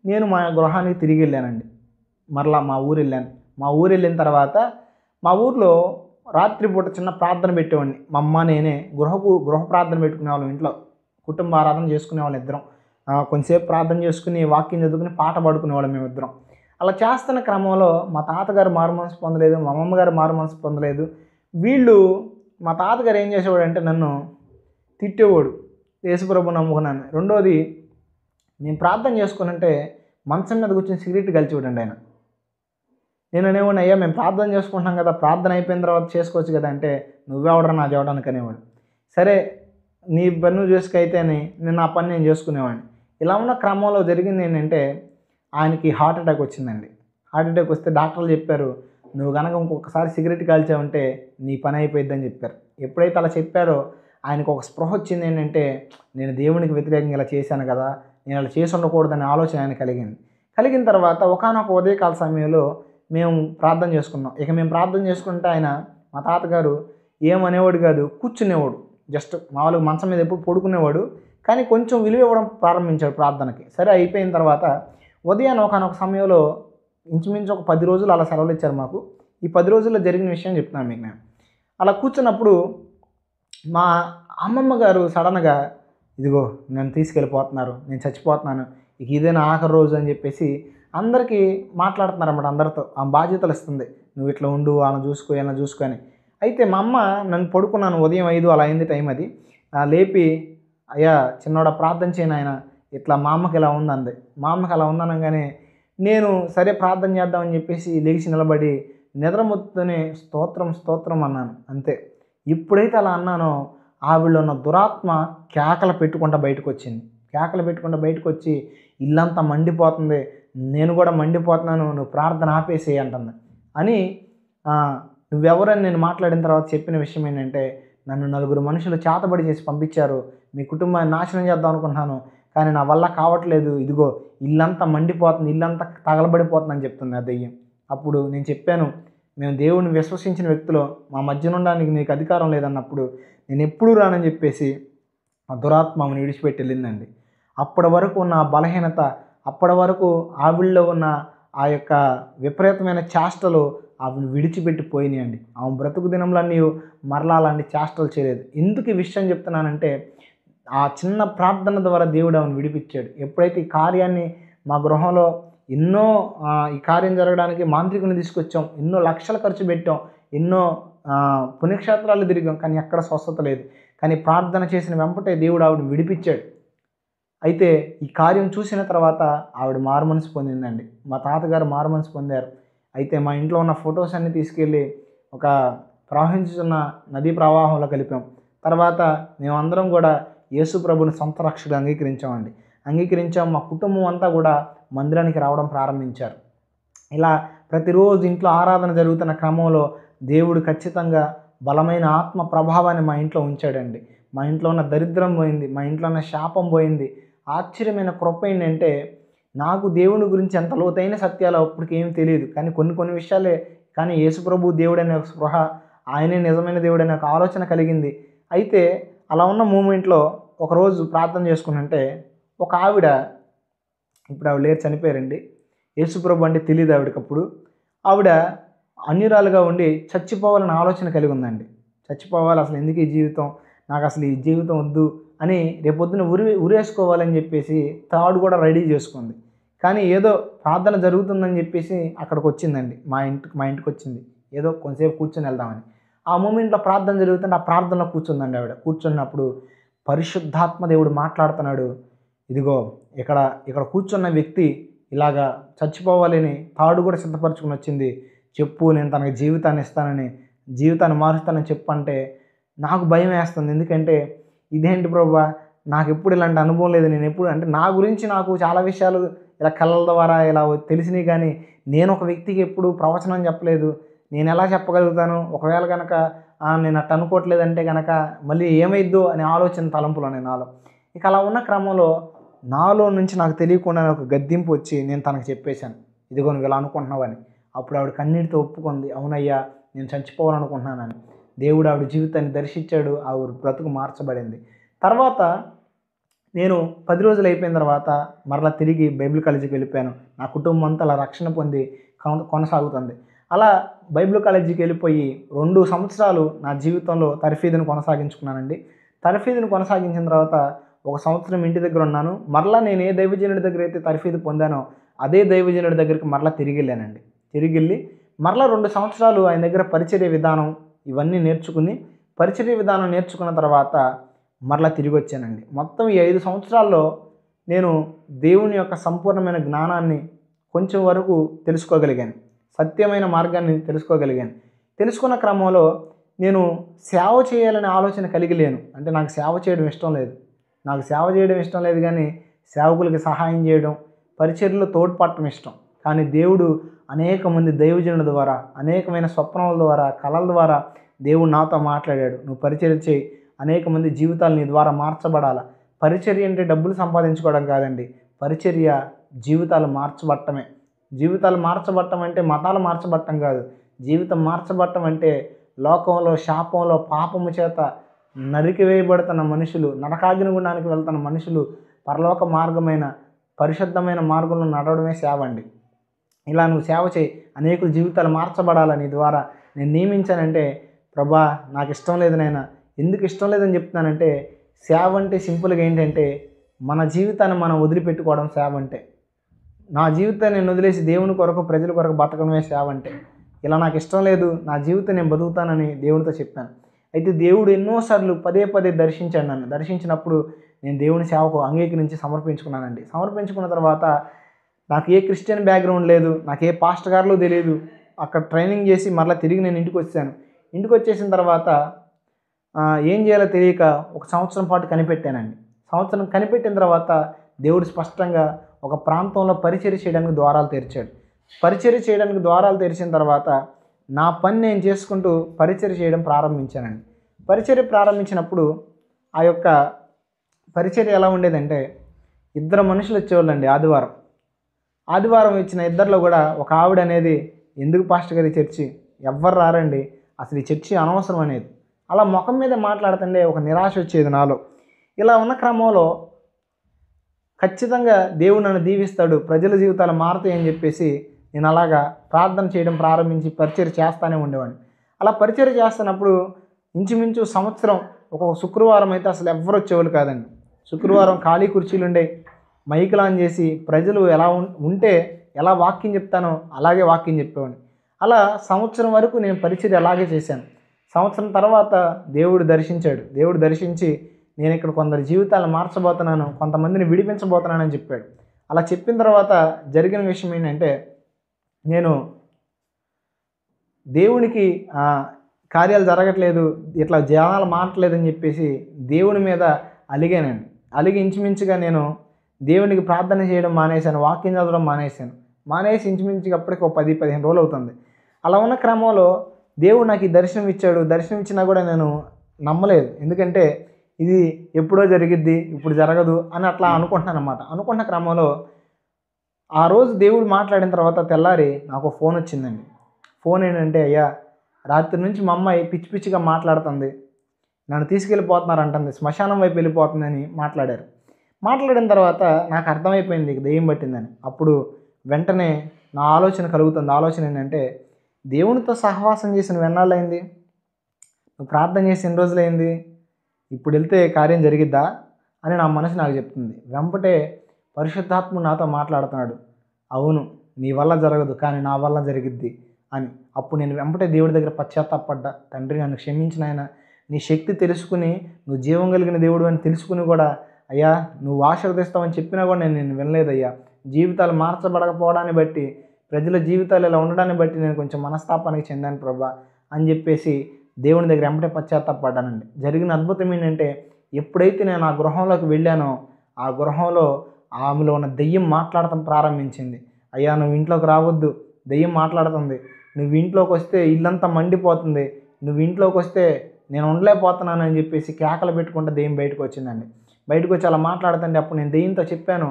నేను మా గృహానికి తిరిగి వెళ్ళానండి. మరలా మా ఊరు వెళ్ళాను. మా ఊరు వెళ్ళిన తర్వాత మా ఊర్లో రాత్రిపూట చిన్న ప్రార్థన పెట్టేవాడిని. మా అమ్మ నేనే గృహ ప్రార్థన పెట్టుకునేవాళ్ళం. ఇంట్లో కుటుంబ ఆరాధన చేసుకునేవాళ్ళం ఇద్దరం. కొంచెంసేపు ప్రార్థన చేసుకుని వాక్యం చదువుకుని పాట పాడుకునేవాళ్ళం మేమిద్దరం. అలా చేస్తున్న క్రమంలో మా తాతగారు మారు మనసు పొందలేదు, మా అమ్మమ్మగారు మారు మనసు పొందలేదు. మా తాతగారు ఏం చేసేవాడు అంటే నన్ను తిట్టేవాడు, యేసుప్రభు నమ్ముకున్నాను. రెండోది, నేను ప్రార్థన చేసుకునంటే మంచం మీద కూర్చొని సిగరెట్ కలిచేవాడండి ఆయన. నేను అనేవాడిని, అయ్యా మేము ప్రార్థన చేసుకుంటున్నాం కదా, ప్రార్థన అయిపోయిన తర్వాత చేసుకోవచ్చు కదా అంటే, నువ్వెవడరా నా చేయడానికి అనేవాడు. సరే నీ పని నువ్వు చేసుకైతేనే నేను నా పని నేను చేసుకునేవాడిని. ఇలా ఉన్న క్రమంలో జరిగింది ఏంటంటే, ఆయనకి హార్ట్ అటాక్ వచ్చిందండి. హార్ట్ అటాక్ వస్తే డాక్టర్లు చెప్పారు, నువ్వు కనుక ఇంకొకసారి సిగరెట్ కాల్చావంటే నీ పని అయిపోయిద్దని చెప్పారు. ఎప్పుడైతే అలా చెప్పారో ఆయనకు ఒక స్పృహ వచ్చింది ఏంటంటే, నేను దేవునికి వ్యతిరేకంగా ఇలా చేశాను కదా, నేను అలా చేసి ఉండకూడదనే ఆలోచన ఆయన కలిగింది. కలిగిన తర్వాత ఒకానొక ఉదయకాల సమయంలో మేము ప్రార్థన చేసుకున్నాం. ఇక మేము ప్రార్థన చేసుకుంటే ఆయన మా తాతగారు ఏమనేవాడు కాదు, కూర్చునేవాడు. జస్ట్ మామూలుగా మంచం మీద ఎప్పుడు పడుకునేవాడు, కానీ కొంచెం విలువ ఇవ్వడం ప్రారంభించాడు ప్రార్థనకి. సరే అయిపోయిన తర్వాత ఉదయాన్ని ఒకనొక సమయంలో ఇంచుమించు ఒక 10 రోజులు అలా సెలవులు ఇచ్చారు మాకు. ఈ 10 రోజుల్లో జరిగిన విషయం చెప్తున్నాను మీకు. నేను అలా కూర్చున్నప్పుడు మా అమ్మమ్మ గారు సడన్గా, ఇదిగో నన్ను తీసుకెళ్ళిపోతున్నారు, నేను చచ్చిపోతున్నాను, ఇక ఇదే నా ఆఖరి రోజు అని చెప్పేసి అందరికీ మాట్లాడుతున్నారన్నమాట. అందరితో ఆమె బాధ్యతలు ఇస్తుంది, నువ్వు ఇట్లా ఉండు, వాళ్ళని చూసుకో, ఇలా చూసుకో అని. అయితే మా అమ్మ నన్ను పడుకున్నాను, ఉదయం 5 అలా అయింది టైం. అది లేపి, అయ్యా చిన్నోడ ప్రార్థన చేయను, ఆయన ఇట్లా మా అమ్మకి ఇలా ఉందంది. మా అమ్మకి అలా ఉందనగానే నేను సరే ప్రార్థన చేద్దామని చెప్పేసి లేచి నిలబడి నిద్రమొత్తుతోనే స్తోత్రం స్తోత్రం అన్నాను. అంతే. ఎప్పుడైతే అలా అన్నానో ఆవిడలో ఉన్న దురాత్మ కేకలు పెట్టుకుంటా బయటకు వచ్చింది. కేకలు పెట్టుకుంటా బయటకు వచ్చి, ఇల్లంతా మండిపోతుంది, నేను కూడా మండిపోతున్నాను, నువ్వు ప్రార్థన ఆపేసేయి అంటుంది. అని నువ్వెవరని నేను మాట్లాడిన తర్వాత చెప్పిన విషయం ఏంటంటే, నన్ను 4 మనుషులు చేతబడి చేసి పంపించారు, మీ కుటుంబాన్ని నాశనం చేద్దాం అనుకుంటున్నాను, కానీ నా వల్ల కావట్లేదు, ఇదిగో ఇల్లంతా మండిపోతుంది, ఇల్లంతా తగలబడిపోతుంది అని చెప్తుంది ఆ దెయ్యం. అప్పుడు నేను చెప్పాను, మేము దేవుడిని విశ్వసించిన వ్యక్తులు, మా మధ్య ఉండడానికి నీకు అధికారం లేదన్నప్పుడు నేను ఎప్పుడూ రానని చెప్పేసి ఆ దురాత్మ ఆమెను విడిచిపెట్టి వెళ్ళిందండి. అప్పటి వరకు ఉన్న బలహీనత, అప్పటి వరకు ఆవిడలో ఉన్న ఆ యొక్క విపరీతమైన చేష్టలు ఆవిడని విడిచిపెట్టి పోయినాయండి. ఆమె బ్రతుకు దినంలన్నీ మరలా అలాంటి చేష్టలు చేయలేదు. ఎందుకు ఈ విషయం చెప్తున్నానంటే, ఆ చిన్న ప్రార్థన ద్వారా దేవుడు ఆమెను విడిపించాడు. ఎప్పుడైతే ఈ కార్యాన్ని మా గృహంలో ఎన్నో ఈ కార్యం జరగడానికి మాంత్రికుని తీసుకొచ్చాం, ఎన్నో లక్షలు ఖర్చు పెట్టాం, ఎన్నో పుణ్యక్షేత్రాలు తిరిగాం, కానీ ఎక్కడ స్వస్థత లేదు. కానీ ప్రార్థన చేసిన వెంబటే దేవుడు ఆవిడని విడిపించాడు. అయితే ఈ కార్యం చూసిన తర్వాత ఆవిడ మారుమనసు పొందిందండి. మా తాతగారు మారుమనసు పొందారు. అయితే మా ఇంట్లో ఉన్న ఫొటోస్ అన్నీ తీసుకెళ్ళి ఒక ప్రవహించుతున్న నదీ ప్రవాహంలో కలిపాం. తర్వాత మేమందరం కూడా యేసు ప్రభుని సొంత రక్షకుడిగా అంగీకరించాం. మా కుటుంబం అంతా కూడా మందిరానికి రావడం ప్రారంభించారు. ఇలా ప్రతిరోజు ఇంట్లో ఆరాధన జరుగుతున్న క్రమంలో దేవుడు ఖచ్చితంగా బలమైన ఆత్మ ప్రభావాన్ని మా ఇంట్లో ఉంచాడండి. మా ఇంట్లో ఉన్న దరిద్రం పోయింది, మా ఇంట్లో ఉన్న శాపం పోయింది. ఆశ్చర్యమైన కృప ఏంటంటే, నాకు దేవుని గురించి ఎంత లోతైన సత్యాలు అప్పటికి ఏమీ తెలియదు, కానీ కొన్ని విషయాలే, కానీ యేసుప్రభు దేవుడనే ఒక స్పృహ, ఆయనే నిజమైన దేవుడనే ఒక ఆలోచన కలిగింది. అయితే అలా ఉన్న మూమెంట్లో ఒకరోజు ప్రార్థన చేసుకుంటుంటే ఒక ఆవిడ, ఇప్పుడు ఆవిడ లేరు, చనిపోయారండి. యేసుప్రభు అంటే తెలియదు ఆవిడకప్పుడు. ఆవిడ అన్యురాలుగా ఉండి చచ్చిపోవాలని ఆలోచన కలిగి ఉందండి. చచ్చిపోవాలి, అసలు ఎందుకు ఈ జీవితం, నాకు అసలు ఈ జీవితం వద్దు అని రేపొద్దున ఉరేసుకోవాలని చెప్పేసి తాడు కూడా రెడీ చేసుకుంది. కానీ ఏదో ప్రార్థన జరుగుతుందని చెప్పేసి అక్కడికి వచ్చిందండి, మా ఇంటికి వచ్చింది. ఏదో కొంతసేపు కూర్చొని వెళ్దామని. ఆ మూమెంట్లో ప్రార్థన జరుగుతుంటే ఆ ప్రార్థనలో కూర్చుందండి ఆవిడ. కూర్చున్నప్పుడు పరిశుద్ధాత్మ దేవుడు మాట్లాడుతున్నాడు. ఇదిగో ఇక్కడ కూర్చున్న వ్యక్తి ఇలాగా చచ్చిపోవాలని తాడు కూడా సిద్ధపరచుకుని వచ్చింది. చెప్పు, నేను తనకి జీవితాన్ని ఇస్తానని, జీవితాన్ని మారుస్తానని చెప్పంటే నాకు భయం వేస్తుంది. ఎందుకంటే ఇదేంటి ప్రభువా, నాకు ఎప్పుడు ఇలాంటి అనుభవం లేదు. నేను ఎప్పుడు అంటే నా గురించి నాకు చాలా విషయాలు ఇలా కళ్ళ ద్వారా ఇలా తెలిసినాయి, కానీ నేను ఒక వ్యక్తికి ఎప్పుడు ప్రవచనం చెప్పలేదు. నేను ఎలా చెప్పగలుగుతాను? ఒకవేళ కనుక నేను అట్ట అనుకోవట్లేదంటే కనుక మళ్ళీ ఏమైద్దో అనే ఆలోచన తలంపులోనే నాలో. ఇక అలా ఉన్న క్రమంలో నాలో నుంచి నాకు తెలియకుండా ఒక గద్దింపు వచ్చి నేను తనకు చెప్పేశాను, ఇదిగో నువ్వు ఇలా అనుకుంటున్నావని. అప్పుడు ఆవిడ కన్నీటితో ఒప్పుకుంది, అవునయ్యా నేను చచ్చిపోవాలనుకుంటున్నానని. దేవుడు ఆవిడ జీవితాన్ని దర్శించాడు, ఆవిడ బ్రతుకు మార్చబడింది. తర్వాత నేను 10 రోజులు అయిపోయిన తర్వాత మరలా తిరిగి బైబిల్ కాలేజీకి వెళ్ళిపోయాను. నా కుటుంబం అంతా అలా రక్షణ పొంది కొనసాగుతుంది. అలా బైబిల్ కాలేజీకి వెళ్ళిపోయి 2 సంవత్సరాలు నా జీవితంలో తర్ఫీదును కొనసాగించుకున్నానండి. తర్ఫీదును కొనసాగించిన తర్వాత 1 సంవత్సరం ఇంటి దగ్గర ఉన్నాను. మరలా నేను ఏ దైవజనుడి దగ్గర అయితే తర్ఫీదు పొందానో అదే దైవజనుడి దగ్గరికి మరలా తిరిగి వెళ్ళానండి. తిరిగి వెళ్ళి మరలా 2 సంవత్సరాలు ఆయన దగ్గర పరిచర్య విధానం ఇవన్నీ నేర్చుకుని, పరిచర్య విధానం నేర్చుకున్న తర్వాత మరలా తిరిగి వచ్చానండి. మొత్తం ఈ 5 సంవత్సరాల్లో నేను దేవుని యొక్క సంపూర్ణమైన జ్ఞానాన్ని కొంచెం వరకు తెలుసుకోగలిగాను, సత్యమైన మార్గాన్ని తెలుసుకోగలిగాను. తెలుసుకున్న క్రమంలో నేను సేవ చేయాలనే ఆలోచన కలిగి లేను. అంటే నాకు సేవ చేయడం ఇష్టం లేదు, కానీ సేవకులకి సహాయం చేయడం, పరిచర్యలో తోడ్పడటం ఇష్టం. కానీ దేవుడు అనేక మంది దైవజనుల ద్వారా, అనేకమైన స్వప్నాల ద్వారా, కళల ద్వారా దేవుడు నాతో మాట్లాడాడు. నువ్వు పరిచర్య చేయి, అనేక మంది జీవితాలు నీ ద్వారా మార్చబడాల. పరిచర్య అంటే డబ్బులు సంపాదించుకోవడం కాదండి, పరిచర్య జీవితాలు మార్చబడటమే. జీవితాలు మార్చబడటం అంటే మతాలు మార్చబడటం కాదు. జీవితం మార్చబడటం అంటే లోకంలో శాపంలో పాపము చేత నరికివేయబడుతున్న మనుషులు, నరకాగ్ని గుండానికి వెళ్తున్న మనుషులు పరలోక మార్గమైన పరిశుద్ధమైన మార్గంలో నడవడమే సేవ అండి. ఇలా నువ్వు సేవ చేయి, అనేకుల జీవితాలు మార్చబడాలని ద్వారా నేను నియమించానంటే, ప్రభా నాకు ఇష్టం లేదు నాయనా. ఎందుకు ఇష్టం లేదని చెప్తున్నానంటే, సేవ అంటే సింపుల్గా ఏంటంటే మన జీవితాన్ని మనం వదిలిపెట్టుకోవడం సేవ అంటే. నా జీవితాన్ని నేను వదిలేసి దేవుని కొరకు, ప్రజల కొరకు బతకడమే సేవ అంటే. ఇలా నాకు ఇష్టం లేదు, నా జీవితం నేను బతుకుతానని దేవునితో చెప్పాను. అయితే దేవుడు ఎన్నోసార్లు పదే దర్శించాడు నన్ను. దర్శించినప్పుడు నేను దేవుని సేవకు అంగీకరించి సమర్పించుకున్నానండి. సమర్పించుకున్న తర్వాత నాకు ఏ క్రిస్టియన్ బ్యాక్గ్రౌండ్ లేదు, నాకు ఏ పాస్టర్ గారులు తెలియదు. అక్కడ ట్రైనింగ్ చేసి మరలా తిరిగి నేను ఇంటికి వచ్చాను. ఇంటికి వచ్చేసిన తర్వాత ఏం చేయాలో తెలియక 1 సంవత్సరం పాటు కనిపెట్టానండి. సంవత్సరం కనిపెట్టిన తర్వాత దేవుడు స్పష్టంగా ఒక ప్రాంతంలో పరిచర్య చేయడానికి ద్వారాలు తెరిచాడు. పరిచర్య చేయడానికి ద్వారాలు తెరిచిన తర్వాత నా పని నేను చేసుకుంటూ పరిచర్య చేయడం ప్రారంభించానండి. పరిచర్య ప్రారంభించినప్పుడు ఆ యొక్క పరిచర్య ఎలా ఉండేదంటే, 2 మనుషులు వచ్చేవాళ్ళండి. ఆదివారం ఇచ్చిన 2లో కూడా ఒక ఆవిడ అనేది, ఎందుకు పాస్టర్ గారి చర్చి, ఎవ్వరు రారండి, అసలు ఈ చర్చి అనవసరం అనేది. అలా ముఖం మీద మాట్లాడుతుంటే ఒక నిరాశ వచ్చేది నాలో. ఇలా ఉన్న క్రమంలో ఖచ్చితంగా దేవుడు నన్ను దీవిస్తాడు, ప్రజల జీవితాలు మారుతాయని చెప్పేసి నేను అలాగా ప్రార్థన చేయడం ప్రారంభించి పరిచర్య చేస్తూనే ఉండేవాడిని. అలా పరిచర్య చేస్తున్నప్పుడు ఇంచుమించు సంవత్సరం ఒక్కొక్క శుక్రవారం అయితే అసలు ఎవ్వరు వచ్చేవాళ్ళు కాదండి. శుక్రవారం ఖాళీ కుర్చీలు ఉండే, మైకులు ఆన్ చేసి ప్రజలు ఎలా ఉంటే ఎలా వాక్యం చెప్తానో అలాగే వాక్యం చెప్పేవాడిని. అలా సంవత్సరం వరకు నేను పరిచర్య అలాగే చేశాను. సంవత్సరం తర్వాత దేవుడు దర్శించాడు. దేవుడు దర్శించి నేను ఇక్కడ కొందరి జీవితాలను మార్చబోతున్నాను, కొంతమందిని విడిపించబోతున్నానని చెప్పాడు. అలా చెప్పిన తర్వాత జరిగిన విషయం ఏంటంటే, నేను దేవునికి కార్యాలు జరగట్లేదు, ఇట్లా జనాలు మారట్లేదని చెప్పేసి దేవుని మీద అలిగానండి. అలిగి ఇంచుమించుగా నేను దేవునికి ప్రార్థన చేయడం మానేశాను, వాక్యం చదవడం మానేసి ఇంచుమించుగా అప్పటికి ఒక 10-15 రోజులు అవుతుంది. అలా ఉన్న క్రమంలో దేవుడు నాకు ఈ దర్శనం ఇచ్చాడు. దర్శనం ఇచ్చినా కూడా నేను నమ్మలేదు. ఎందుకంటే ఇది ఎప్పుడో జరిగిద్ది, ఇప్పుడు జరగదు అని అట్లా అనుకుంటున్నాను అనమాట. అనుకున్న క్రమంలో ఆ రోజు దేవుడు మాట్లాడిన తర్వాత తెల్లారి నాకు ఫోన్ వచ్చిందండి. ఫోన్ ఏంటంటే, అయ్యా రాత్రి నుంచి మా అమ్మాయి పిచ్చి పిచ్చిగా మాట్లాడుతుంది, నన్ను తీసుకెళ్ళిపోతున్నారంటుంది, శ్మశానం వైపు వెళ్ళిపోతుందని మాట్లాడారు. మాట్లాడిన తర్వాత నాకు అర్థమైపోయింది దెయ్యం పట్టిందని. అప్పుడు వెంటనే నా ఆలోచన కలుగుతుంది. ఆలోచన ఏంటంటే, దేవునితో సహవాసం చేసిన ఎన్నాళ్ళైంది, నువ్వు ప్రార్థన చేసి ఎన్ని రోజులైంది, ఇప్పుడు వెళ్తే కార్యం జరిగిద్దా అని నా మనసు నాకు చెప్తుంది. వెంపటే పరిశుద్ధాత్ముడు నాతో మాట్లాడుతున్నాడు, అవును నీ వల్ల జరగదు కానీ నా వల్ల జరిగిద్ది అని. అప్పుడు నేను వెంపటే దేవుడి దగ్గర పశ్చాత్తాపడ్డా. తండ్రి నన్ను క్షమించిన ఆయన, నీ శక్తి తెలుసుకుని నువ్వు జీవం కలిగిన దేవుడు అని తెలుసుకుని కూడా, అయ్యా నువ్వు ఆశీర్వదిస్తావని చెప్పినా కూడా నేను వినలేదయ్యా. జీవితాలు మార్చబడకపోవడాన్ని బట్టి, ప్రజల జీవితాలు ఇలా ఉండడాన్ని బట్టి నేను కొంచెం మనస్తాపానికి చెందాను ప్రభా అని చెప్పేసి దేవుని దగ్గర వెంటనే పశ్చాత్తాపడ్డానండి. జరిగిన అద్భుతం ఏంటంటే, ఎప్పుడైతే నేను ఆ గృహంలోకి వెళ్ళానో ఆ గృహంలో ఆమెలో ఉన్న దెయ్యం మాట్లాడటం ప్రారంభించింది. అయ్యా నువ్వు ఇంట్లోకి రావద్దు, దెయ్యం మాట్లాడుతుంది, నువ్వు ఇంట్లోకి వస్తే ఇల్లంతా మండిపోతుంది, నువ్వు ఇంట్లోకి వస్తే నేను ఉండలేకపోతున్నాను అని చెప్పేసి కేకలు పెట్టుకుంటే దెయ్యం బయటకు వచ్చిందండి. బయటకు వచ్చి అలా మాట్లాడుతుంటే అప్పుడు నేను దెయ్యంతో చెప్పాను,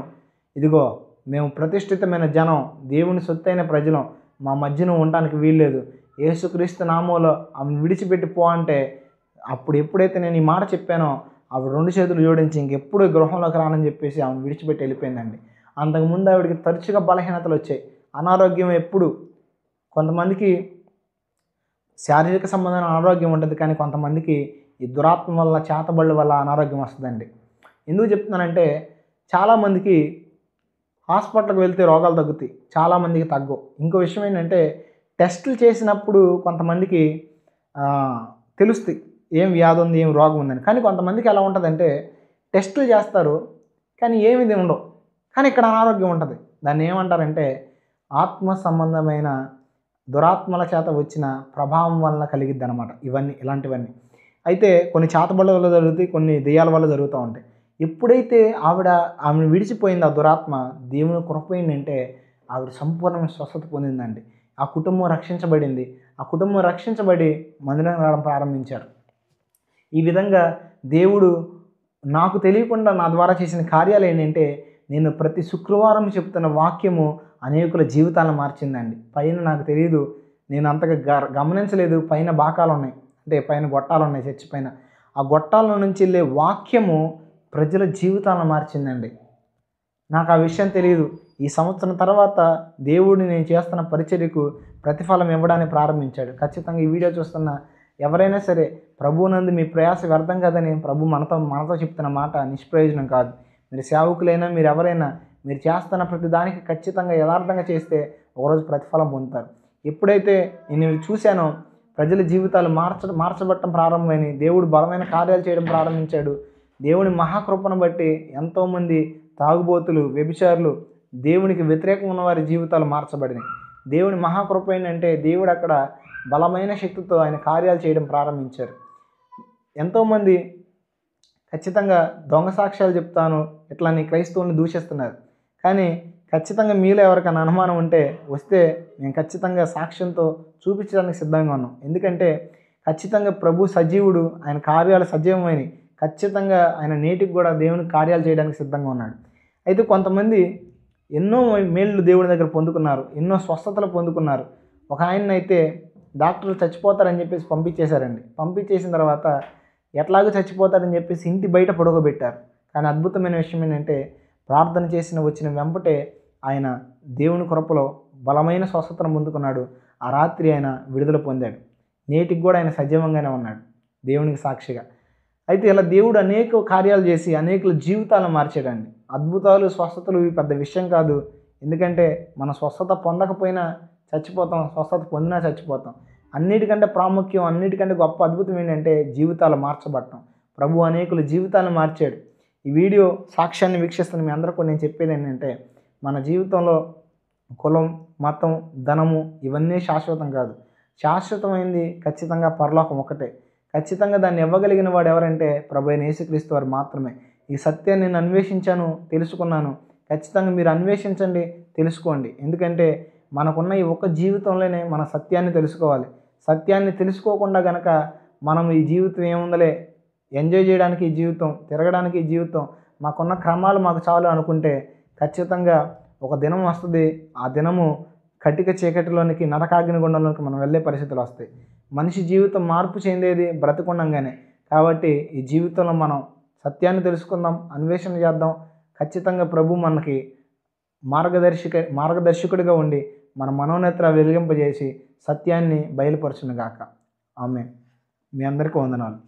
ఇదిగో మేము ప్రతిష్ఠితమైన జనం, దేవుని సొత్తైన ప్రజలం, మా మధ్యన ఉండడానికి వీల్లేదు, యేసుక్రీస్తు నామంలో ఆమెను విడిచిపెట్టి పో అంటే, అప్పుడు ఎప్పుడైతే నేను ఈ మాట చెప్పానో ఆవిడ 2 చేతులు జోడించి ఇంకెప్పుడు గృహంలోకి రానని చెప్పేసి ఆమెను విడిచిపెట్టి వెళ్ళిపోయిందండి. అంతకుముందు ఆవిడకి తరచుగా బలహీనతలు వచ్చాయి, అనారోగ్యం ఎప్పుడు. కొంతమందికి శారీరక సంబంధమైన అనారోగ్యం ఉంటుంది, కానీ కొంతమందికి ఈ దురాత్మ వల్ల, చేతబళ్ళ వల్ల అనారోగ్యం వస్తుందండి. ఎందుకు చెప్తున్నానంటే, చాలామందికి హాస్పిటల్కి వెళ్తే రోగాలు తగ్గుతాయి, చాలామందికి తగ్గవు. ఇంకో విషయం ఏంటంటే, టెస్టులు చేసినప్పుడు కొంతమందికి తెలుస్తాయి ఏం వ్యాధి ఉంది, ఏం రోగం ఉందని. కానీ కొంతమందికి ఎలా ఉంటుందంటే, టెస్టులు చేస్తారు కానీ ఏమిది ఉండవు, కానీ ఇక్కడ అనారోగ్యం ఉంటుంది. దాన్ని ఏమంటారంటే ఆత్మ సంబంధమైన దురాత్మల చేత వచ్చిన ప్రభావం వల్ల కలిగిద్ది అనమాట. ఇలాంటివన్నీ అయితే కొన్ని చేతబళ్ళ వల్ల జరుగుతాయి, కొన్ని దెయ్యాల వల్ల జరుగుతూ ఉంటాయి. ఎప్పుడైతే ఆమెను విడిచిపోయింది ఆ దురాత్మ, దేవుని కృప ఏంటంటే ఆవిడ సంపూర్ణమైన స్వస్థత పొందిందండి. ఆ కుటుంబం రక్షించబడింది. ఆ కుటుంబం రక్షించబడి మందిరం రావడం ప్రారంభించారు. ఈ విధంగా దేవుడు నాకు తెలియకుండా నా ద్వారా చేసిన కార్యాలు ఏంటంటే, నేను ప్రతి శుక్రవారం చెప్తున్న వాక్యము అనేకుల జీవితాలను మార్చిందండి. పైన నాకు తెలియదు, నేను అంతగా గమనించలేదు, పైన బాకాలు ఉన్నాయి, అంటే పైన గొట్టాలు ఉన్నాయి చర్చి పైన. ఆ గొట్టాల నుంచి వెళ్ళే వాక్యము ప్రజల జీవితాలను మార్చిందండి. నాకు ఆ విషయం తెలియదు. ఈ సంవత్సరం తర్వాత దేవుడిని నేను చేస్తున్న పరిచర్యకు ప్రతిఫలం ఇవ్వడానికి ప్రారంభించాడు. ఖచ్చితంగా ఈ వీడియో చూస్తున్న ఎవరైనా సరే, ప్రభువునందు మీ ప్రయాస వ్యర్థం కాదని ప్రభు మనతో చెప్తున్న మాట నిష్ప్రయోజనం కాదు. మీరు సేవకులైనా, మీరు ఎవరైనా, మీరు చేస్తున్న ప్రతి దానికి ఖచ్చితంగా యథార్థంగా చేస్తే ఒకరోజు ప్రతిఫలం పొందుతారు. ఎప్పుడైతే నేను చూశానో ప్రజల జీవితాలు మార్చబట్టడం ప్రారంభమైంది, దేవుడు బలమైన కార్యాలు చేయడం ప్రారంభించాడు. దేవుని మహాకృపను బట్టి ఎంతోమంది తాగుబోతులు, వ్యభిచారులు, దేవునికి వ్యతిరేకంగా ఉన్న వారి జీవితాలు మార్చబడినాయి. దేవుని మహాకృప ఏంటంటే, దేవుడు అక్కడ బలమైన శక్తితో ఆయన కార్యాలు చేయడం ప్రారంభించారు. ఎంతోమంది ఖచ్చితంగా దొంగ సాక్ష్యాలు చెప్తాను ఇట్లా నీ క్రైస్తవుల్ని దూషిస్తున్నారు. కానీ ఖచ్చితంగా మీలో ఎవరికైనా అనుమానం ఉంటే వస్తే నేను ఖచ్చితంగా సాక్ష్యంతో చూపించడానికి సిద్ధంగా ఉన్నాం. ఎందుకంటే ఖచ్చితంగా ప్రభు సజీవుడు, ఆయన కార్యాలు సజీవమైనవి. ఖచ్చితంగా ఆయన నేటికి కూడా దేవుని కార్యాలు చేయడానికి సిద్ధంగా ఉన్నాడు. అయితే కొంతమంది ఎన్నో మేళ్ళు దేవుని దగ్గర పొందుకున్నారు, ఎన్నో స్వస్థతలు పొందుకున్నారు. ఒక ఆయన అయితే డాక్టర్లు చచ్చిపోతారని చెప్పేసి పంపించేశారండి. పంపించేసిన తర్వాత ఎట్లాగో చచ్చిపోతారని చెప్పేసి ఇంటి బయట పడుకోబెట్టారు. కానీ అద్భుతమైన విషయం ఏంటంటే, ప్రార్థన వచ్చిన వెంపటే ఆయన దేవుని కృపలో బలమైన స్వస్థతను పొందుకున్నాడు. ఆ రాత్రి ఆయన విడుదల పొందాడు. నేటికి కూడా ఆయన సజీవంగానే ఉన్నాడు దేవునికి సాక్షిగా. అయితే ఇలా దేవుడు అనేక కార్యాలు చేసి అనేకుల జీవితాలను మార్చాడండి. అద్భుతాలు, స్వస్థతలు ఇవి పెద్ద విషయం కాదు. ఎందుకంటే మనం స్వస్థత పొందకపోయినా చచ్చిపోతాం, స్వస్థత పొందినా చచ్చిపోతాం. అన్నిటికంటే ప్రాముఖ్యం, అన్నిటికంటే గొప్ప అద్భుతం ఏంటంటే జీవితాలు మార్చబడటం. ప్రభు అనేకుల జీవితాలను మార్చాడు. ఈ వీడియో సాక్ష్యాన్ని వీక్షిస్తున్న మీ అందరికీ నేను చెప్పేది ఏంటంటే, మన జీవితంలో కులం, మతం, ధనము ఇవన్నీ శాశ్వతం కాదు. శాశ్వతమైంది ఖచ్చితంగా పరలోకం ఒకటే. ఖచ్చితంగా దాన్ని ఇవ్వగలిగిన వాడు ఎవరంటే ప్రభు అయిన యేసుక్రీస్తు వారు మాత్రమే. ఈ సత్యాన్ని నేను అన్వేషించాను, తెలుసుకున్నాను. ఖచ్చితంగా మీరు అన్వేషించండి, తెలుసుకోండి. ఎందుకంటే మనకున్న ఈ ఒక్క జీవితంలోనే మన సత్యాన్ని తెలుసుకోవాలి. సత్యాన్ని తెలుసుకోకుండా గనక మనం ఈ జీవితం ఏముందలే, ఎంజాయ్ చేయడానికి ఈ జీవితం, తిరగడానికి ఈ జీవితం, మాకున్న క్రమాలు మాకు చాలు అనుకుంటే ఖచ్చితంగా ఒక దినం వస్తుంది. ఆ దినము కటిక చీకటిలోనికి, నరకాగ్నిగుండంలోనికి మనం వెళ్ళే పరిస్థితులు వస్తాయి. మనిషి జీవితం మార్పు చెందేది బ్రతికుండంగానే. కాబట్టి ఈ జీవితంలో మనం సత్యాన్ని తెలుసుకుందాం, అన్వేషణ చేద్దాం. ఖచ్చితంగా ప్రభు మనకి మార్గదర్శకుడిగా ఉండి మన మనోనేత్ర వెలిగింపజేసి సత్యాన్ని బయలుపరచునుగాక. ఆమేన్. మీ అందరికీ వందనాలు.